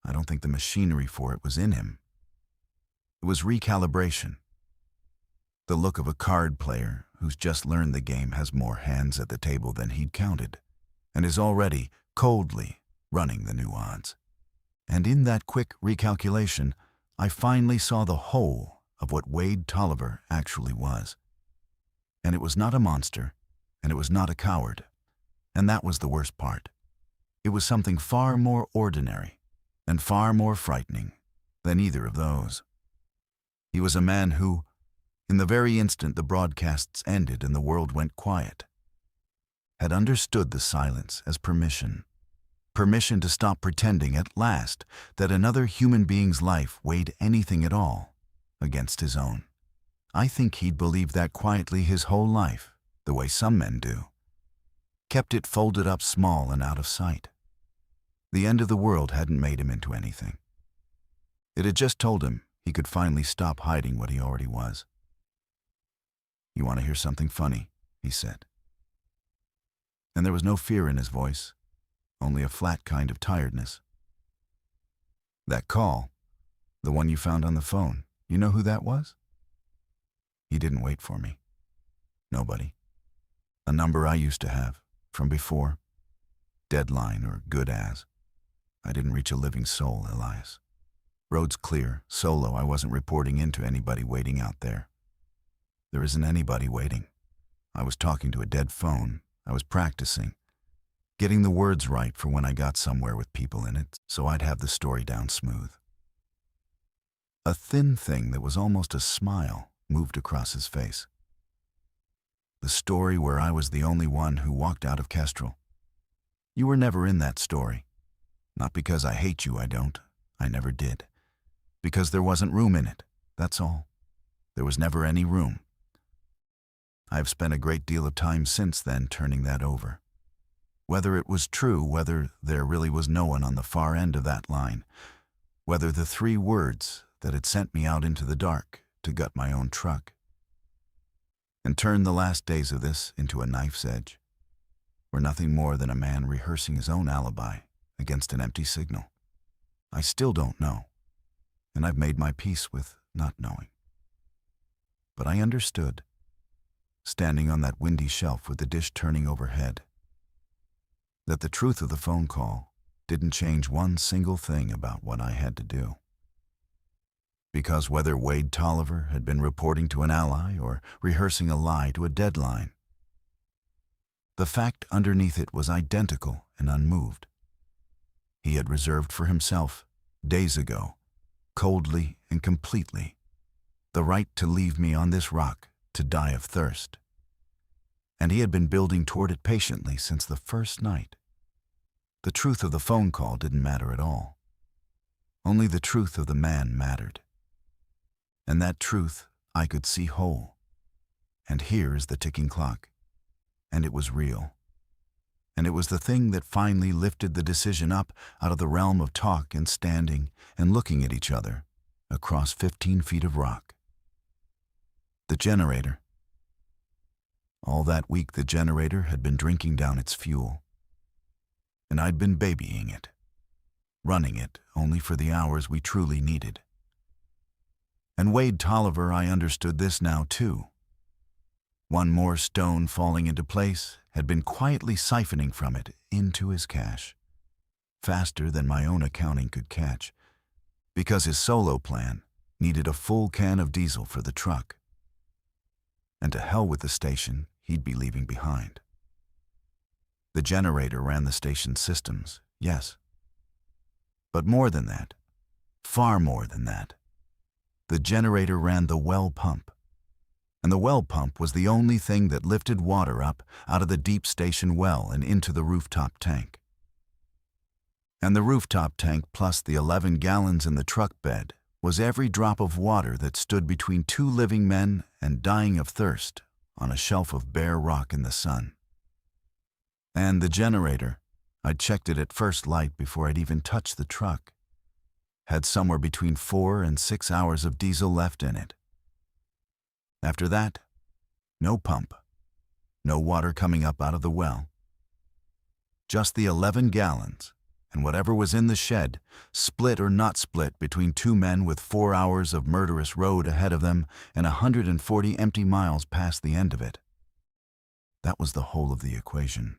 I don't think the machinery for it was in him. It was recalibration. The look of a card player who's just learned the game has more hands at the table than he'd counted, and is already, coldly, running the new odds. And in that quick recalculation, I finally saw the whole of what Wade Tolliver actually was. And it was not a monster, and it was not a coward, and that was the worst part. It was something far more ordinary and far more frightening than either of those. He was a man who, in the very instant the broadcasts ended and the world went quiet, had understood the silence as permission. Permission to stop pretending at last that another human being's life weighed anything at all against his own. I think he'd believed that quietly his whole life, the way some men do. Kept it folded up small and out of sight. The end of the world hadn't made him into anything. It had just told him he could finally stop hiding what he already was. "You want to hear something funny?" he said. And there was no fear in his voice, only a flat kind of tiredness. "That call, the one you found on the phone, you know who that was?" He didn't wait for me. Nobody. A number I used to have, from before. Deadline or good as. I didn't reach a living soul, Elias. Road's clear, solo. I wasn't reporting into anybody waiting out there. There isn't anybody waiting. I was talking to a dead phone. I was practicing, getting the words right for when I got somewhere with people in it, so I'd have the story down smooth. A thin thing that was almost a smile moved across his face. The story where I was the only one who walked out of Kestrel. You were never in that story. Not because I hate you, I don't. I never did. Because there wasn't room in it, that's all. There was never any room. I've spent a great deal of time since then turning that over. Whether it was true, whether there really was no one on the far end of that line, whether the 3 words that had sent me out into the dark to gut my own truck, and turned the last days of this into a knife's edge, were nothing more than a man rehearsing his own alibi against an empty signal. I still don't know, and I've made my peace with not knowing. But I understood, standing on that windy shelf with the dish turning overhead, that the truth of the phone call didn't change one single thing about what I had to do. Because whether Wade Tolliver had been reporting to an ally or rehearsing a lie to a deadline, the fact underneath it was identical and unmoved. He had reserved for himself, days ago, coldly and completely, the right to leave me on this rock to die of thirst. And he had been building toward it patiently since the first night. The truth of the phone call didn't matter at all. Only the truth of the man mattered. And that truth I could see whole. And here is the ticking clock. And it was real. And it was the thing that finally lifted the decision up out of the realm of talk and standing and looking at each other across 15 feet of rock. The generator. All that week the generator had been drinking down its fuel. And I'd been babying it, running it only for the hours we truly needed. And Wade Tolliver, I understood this now too. One more stone falling into place had been quietly siphoning from it into his cash, faster than my own accounting could catch, because his solo plan needed a full can of diesel for the truck. And to hell with the station he'd be leaving behind. The generator ran the station's systems, yes. But more than that, far more than that, the generator ran the well pump. And the well pump was the only thing that lifted water up out of the deep station well and into the rooftop tank. And the rooftop tank plus the 11 gallons in the truck bed was every drop of water that stood between 2 living men and dying of thirst on a shelf of bare rock in the sun. And the generator, I'd checked it at first light before I'd even touched the truck. Had somewhere between 4 and 6 hours of diesel left in it. After that, no pump, no water coming up out of the well. Just the 11 gallons, and whatever was in the shed, split or not split between 2 men with 4 hours of murderous road ahead of them and 140 empty miles past the end of it. That was the whole of the equation.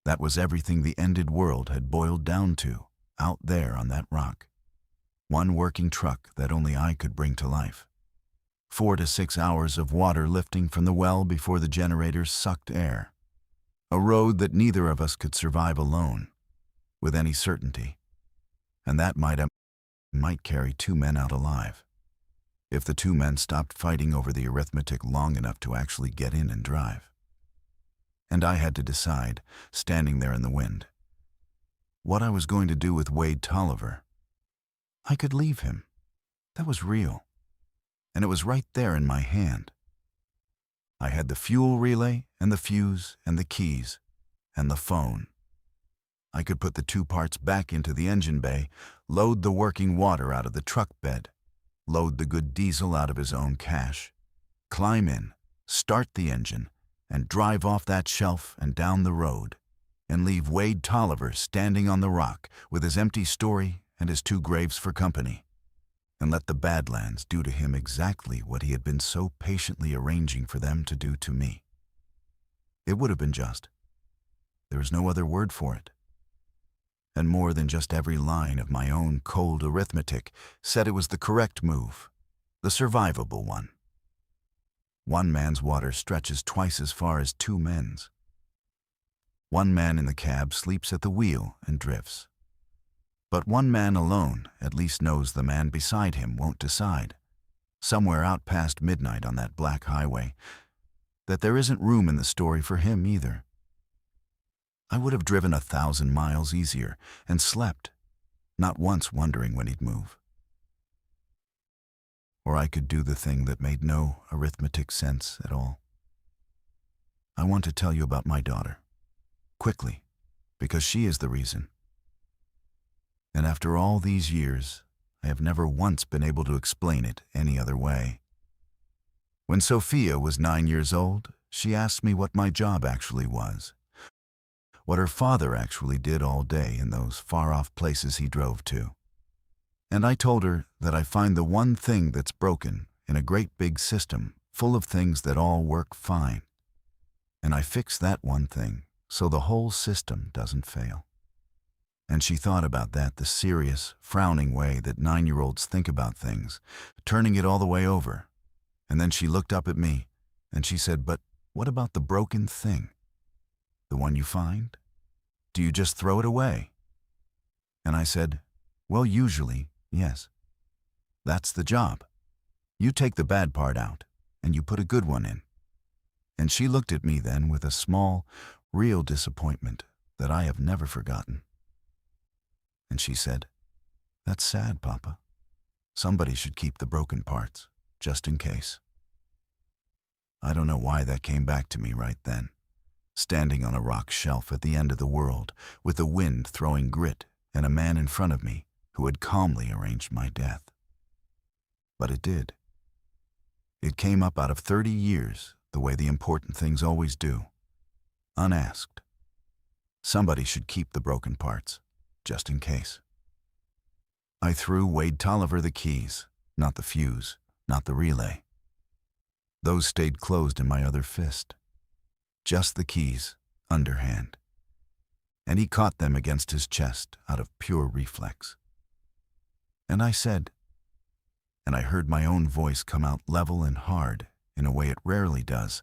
That was everything the ended world had boiled down to, out there on that rock. One working truck that only I could bring to life. 4 to 6 hours of water lifting from the well before the generators sucked air. A road that neither of us could survive alone, with any certainty. And that might carry 2 men out alive, if the 2 men stopped fighting over the arithmetic long enough to actually get in and drive. And I had to decide, standing there in the wind, what I was going to do with Wade Tolliver. I could leave him. That was real. And it was right there in my hand. I had the fuel relay and the fuse and the keys and the phone. I could put the 2 parts back into the engine bay, load the working water out of the truck bed, load the good diesel out of his own cache, climb in, start the engine, and drive off that shelf and down the road, and leave Wade Tolliver standing on the rock with his empty story and his 2 graves for company, and let the Badlands do to him exactly what he had been so patiently arranging for them to do to me. It would have been just. There is no other word for it. And more than just every line of my own cold arithmetic said it was the correct move, the survivable one. 1 man's water stretches twice as far as 2 men's. 1 man in the cab sleeps at the wheel and drifts. But 1 man alone at least knows the man beside him won't decide, somewhere out past midnight on that black highway, that there isn't room in the story for him either. I would have driven 1,000 miles easier and slept, not once wondering when he'd move. Or I could do the thing that made no arithmetic sense at all. I want to tell you about my daughter, quickly, because she is the reason. And after all these years, I have never once been able to explain it any other way. When Sophia was 9 years old, she asked me what my job actually was, what her father actually did all day in those far-off places he drove to. And I told her that I find the one thing that's broken in a great big system full of things that all work fine. And I fix that one thing so the whole system doesn't fail. And she thought about that the serious, frowning way that 9-year-olds think about things, turning it all the way over. And then she looked up at me and she said, "But what about the broken thing? The one you find? Do you just throw it away?" And I said, "Well, usually, yes. That's the job. You take the bad part out, and you put a good one in." And she looked at me then with a small, real disappointment that I have never forgotten. And she said, "That's sad, Papa. Somebody should keep the broken parts, just in case." I don't know why that came back to me right then, standing on a rock shelf at the end of the world, with the wind throwing grit and a man in front of me who had calmly arranged my death. But it did. It came up out of 30 years, the way the important things always do, unasked. Somebody should keep the broken parts, just in case. I threw Wade Tolliver the keys, not the fuse, not the relay. Those stayed closed in my other fist. Just the keys, underhand. And he caught them against his chest out of pure reflex. And I said, and I heard my own voice come out level and hard in a way it rarely does,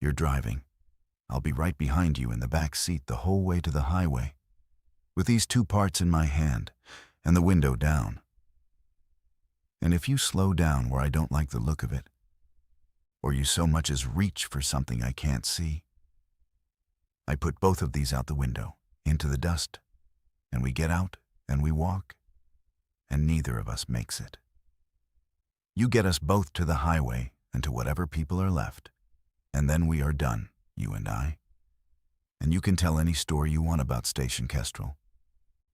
"You're driving. I'll be right behind you in the back seat the whole way to the highway, with these 2 parts in my hand and the window down. And if you slow down where I don't like the look of it, or you so much as reach for something I can't see, I put both of these out the window, into the dust, and we get out and we walk, and neither of us makes it. You get us both to the highway and to whatever people are left, and then we are done, you and I. And you can tell any story you want about Station Kestrel,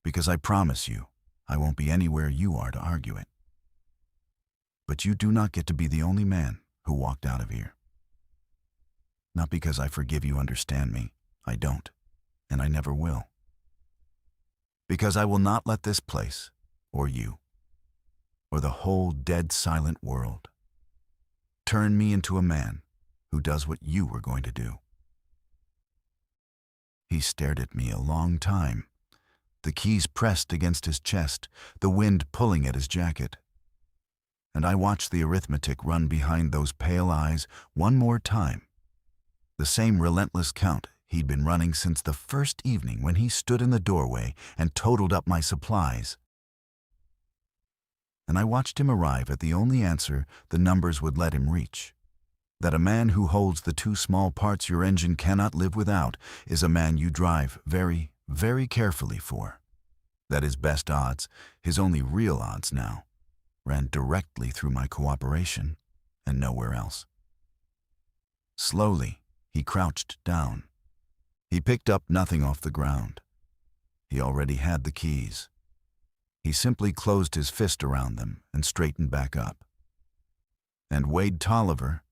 because I promise you, I won't be anywhere you are to argue it. But you do not get to be the only man who walked out of here. Not because I forgive you, understand me. I don't, and I never will. Because I will not let this place, or you, or the whole dead silent world, turn me into a man who does what you were going to do. He stared at me a long time, the keys pressed against his chest, the wind pulling at his jacket. And I watched the arithmetic run behind those pale eyes one more time. The same relentless count he'd been running since the first evening when he stood in the doorway and totaled up my supplies. And I watched him arrive at the only answer the numbers would let him reach. That a man who holds the two small parts your engine cannot live without is a man you drive very, very carefully for. That his best odds, his only real odds now, ran directly through my cooperation and nowhere else. Slowly, he crouched down. He picked up nothing off the ground. He already had the keys. He simply closed his fist around them and straightened back up. And Wade Tolliver,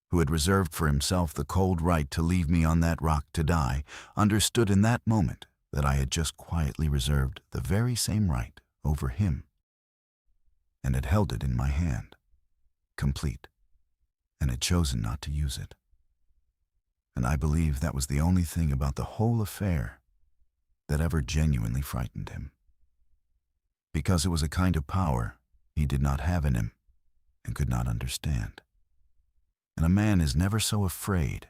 who had reserved for himself the cold right to leave me on that rock to die, understood in that moment that I had just quietly reserved the very same right over him, and had held it in my hand, complete, and had chosen not to use it. And I believe that was the only thing about the whole affair that ever genuinely frightened him. Because it was a kind of power he did not have in him and could not understand. And a man is never so afraid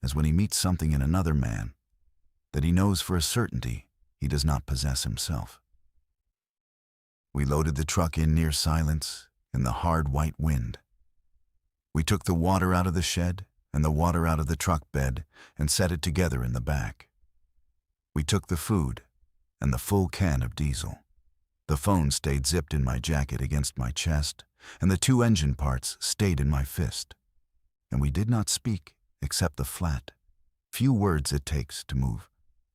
as when he meets something in another man that he knows for a certainty he does not possess himself. We loaded the truck in near silence in the hard white wind. We took the water out of the shed and the water out of the truck bed and set it together in the back. We took the food and the full can of diesel. The phone stayed zipped in my jacket against my chest, and the two engine parts stayed in my fist. And we did not speak except the flat, few words it takes to move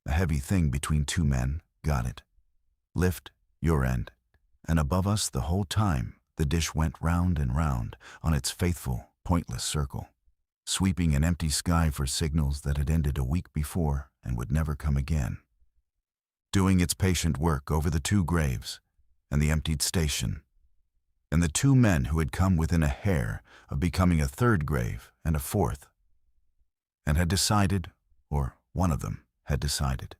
a heavy thing between two men. Got it. Lift your end. And above us the whole time the dish went round and round on its faithful, pointless circle, sweeping an empty sky for signals that had ended a week before and would never come again. Doing its patient work over the two graves and the emptied station, and the two men who had come within a hair of becoming a third grave and a fourth, and had decided, or one of them had decided,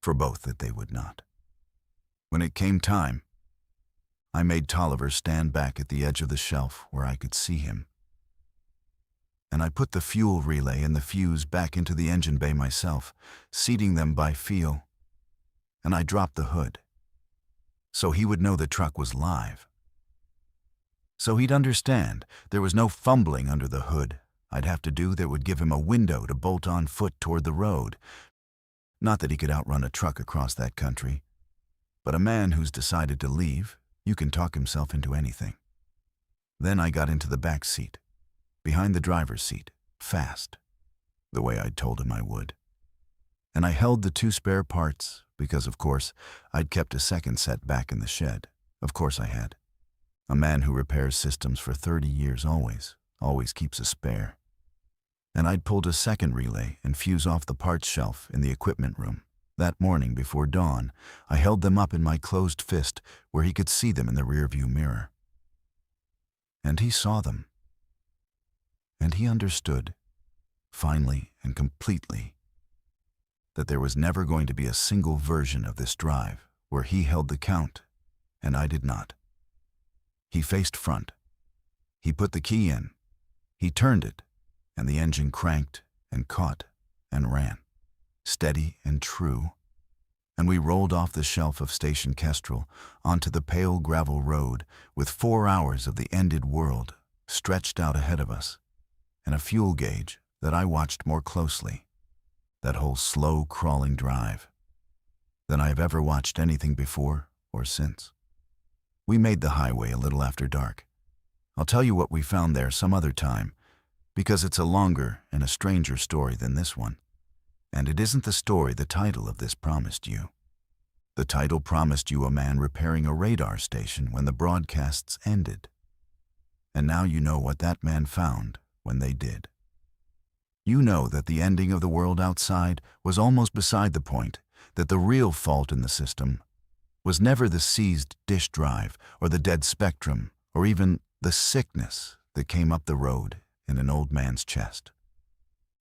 for both that they would not. When it came time, I made Tolliver stand back at the edge of the shelf where I could see him, and I put the fuel relay and the fuse back into the engine bay myself, seating them by feel, and I dropped the hood, so he would know the truck was live. So he'd understand there was no fumbling under the hood I'd have to do that would give him a window to bolt on foot toward the road. Not that he could outrun a truck across that country, but a man who's decided to leave, you can talk himself into anything. Then I got into the back seat, behind the driver's seat, fast, the way I'd told him I would. And I held the two spare parts because, of course, I'd kept a second set back in the shed. Of course I had. A man who repairs systems for 30 years always keeps a spare. And I'd pulled a second relay and fuse off the parts shelf in the equipment room. That morning before dawn, I held them up in my closed fist where he could see them in the rearview mirror. And he saw them. And he understood, finally and completely, that there was never going to be a single version of this drive where he held the count and I did not. He faced front. He put the key in. He turned it, and the engine cranked and caught and ran, steady and true. And we rolled off the shelf of Station Kestrel onto the pale gravel road with 4 hours of the ended world stretched out ahead of us, and a fuel gauge that I watched more closely, that whole slow crawling drive, than I have ever watched anything before or since. We made the highway a little after dark. I'll tell you what we found there some other time, because it's a longer and a stranger story than this one. And it isn't the story the title of this promised you. The title promised you a man repairing a radar station when the broadcasts ended. And now you know what that man found when they did. You know that the ending of the world outside was almost beside the point, that the real fault in the system was never the seized dish drive or the dead spectrum or even the sickness that came up the road in an old man's chest.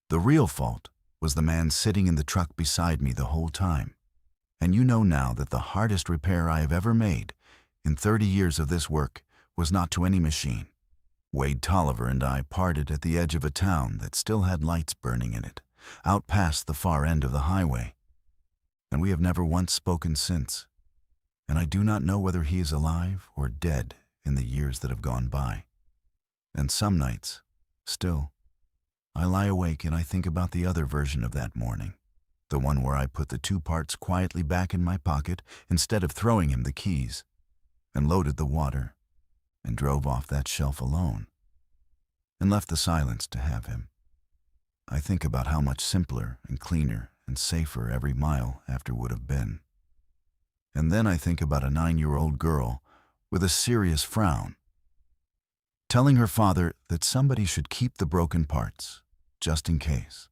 The real fault was the man sitting in the truck beside me the whole time. And you know now that the hardest repair I have ever made in 30 years of this work was not to any machine. Wade Tolliver and I parted at the edge of a town that still had lights burning in it, out past the far end of the highway. And we have never once spoken since. And I do not know whether he is alive or dead in the years that have gone by. And some nights, still, I lie awake and I think about the other version of that morning, the one where I put the 2 parts quietly back in my pocket instead of throwing him the keys, and loaded the water, and drove off that shelf alone, and left the silence to have him. I think about how much simpler and cleaner and safer every mile after would have been. And then I think about a 9-year-old girl with a serious frown, telling her father that somebody should keep the broken parts, just in case.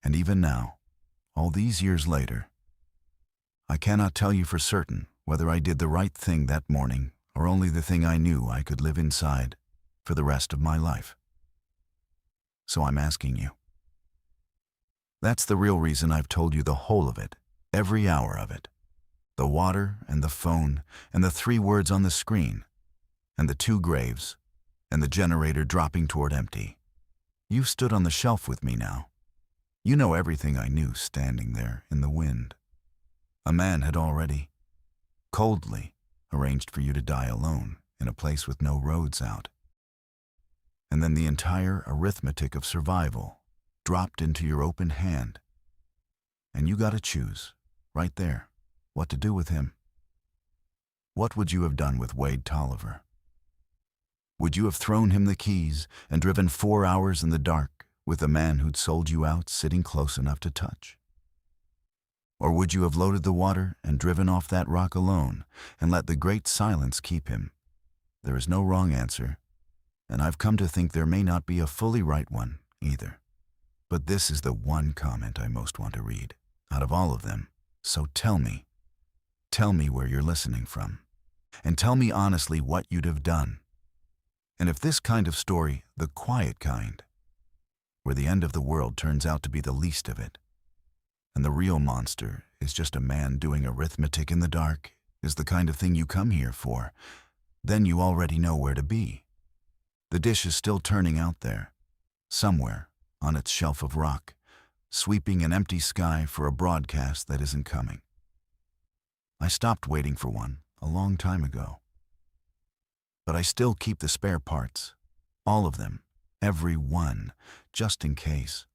And even now, all these years later, I cannot tell you for certain whether I did the right thing that morning or only the thing I knew I could live inside for the rest of my life. So I'm asking you. That's the real reason I've told you the whole of it, every hour of it. The water and the phone and the 3 words on the screen and the 2 graves and the generator dropping toward empty. You've stood on the shelf with me now. You know everything I knew standing there in the wind. A man had already, coldly, arranged for you to die alone in a place with no roads out. And then the entire arithmetic of survival dropped into your open hand. And you got to choose, right there, what to do with him. What would you have done with Wade Tolliver? Would you have thrown him the keys and driven 4 hours in the dark with a man who'd sold you out sitting close enough to touch? Or would you have loaded the water and driven off that rock alone and let the great silence keep him? There is no wrong answer, and I've come to think there may not be a fully right one either. But this is the one comment I most want to read out of all of them. So tell me where you're listening from, and tell me honestly what you'd have done. And if this kind of story, the quiet kind, where the end of the world turns out to be the least of it, and the real monster is just a man doing arithmetic in the dark, is the kind of thing you come here for, then you already know where to be. The dish is still turning out there, somewhere on its shelf of rock, sweeping an empty sky for a broadcast that isn't coming. I stopped waiting for one a long time ago. But I still keep the spare parts, all of them, every one, just in case.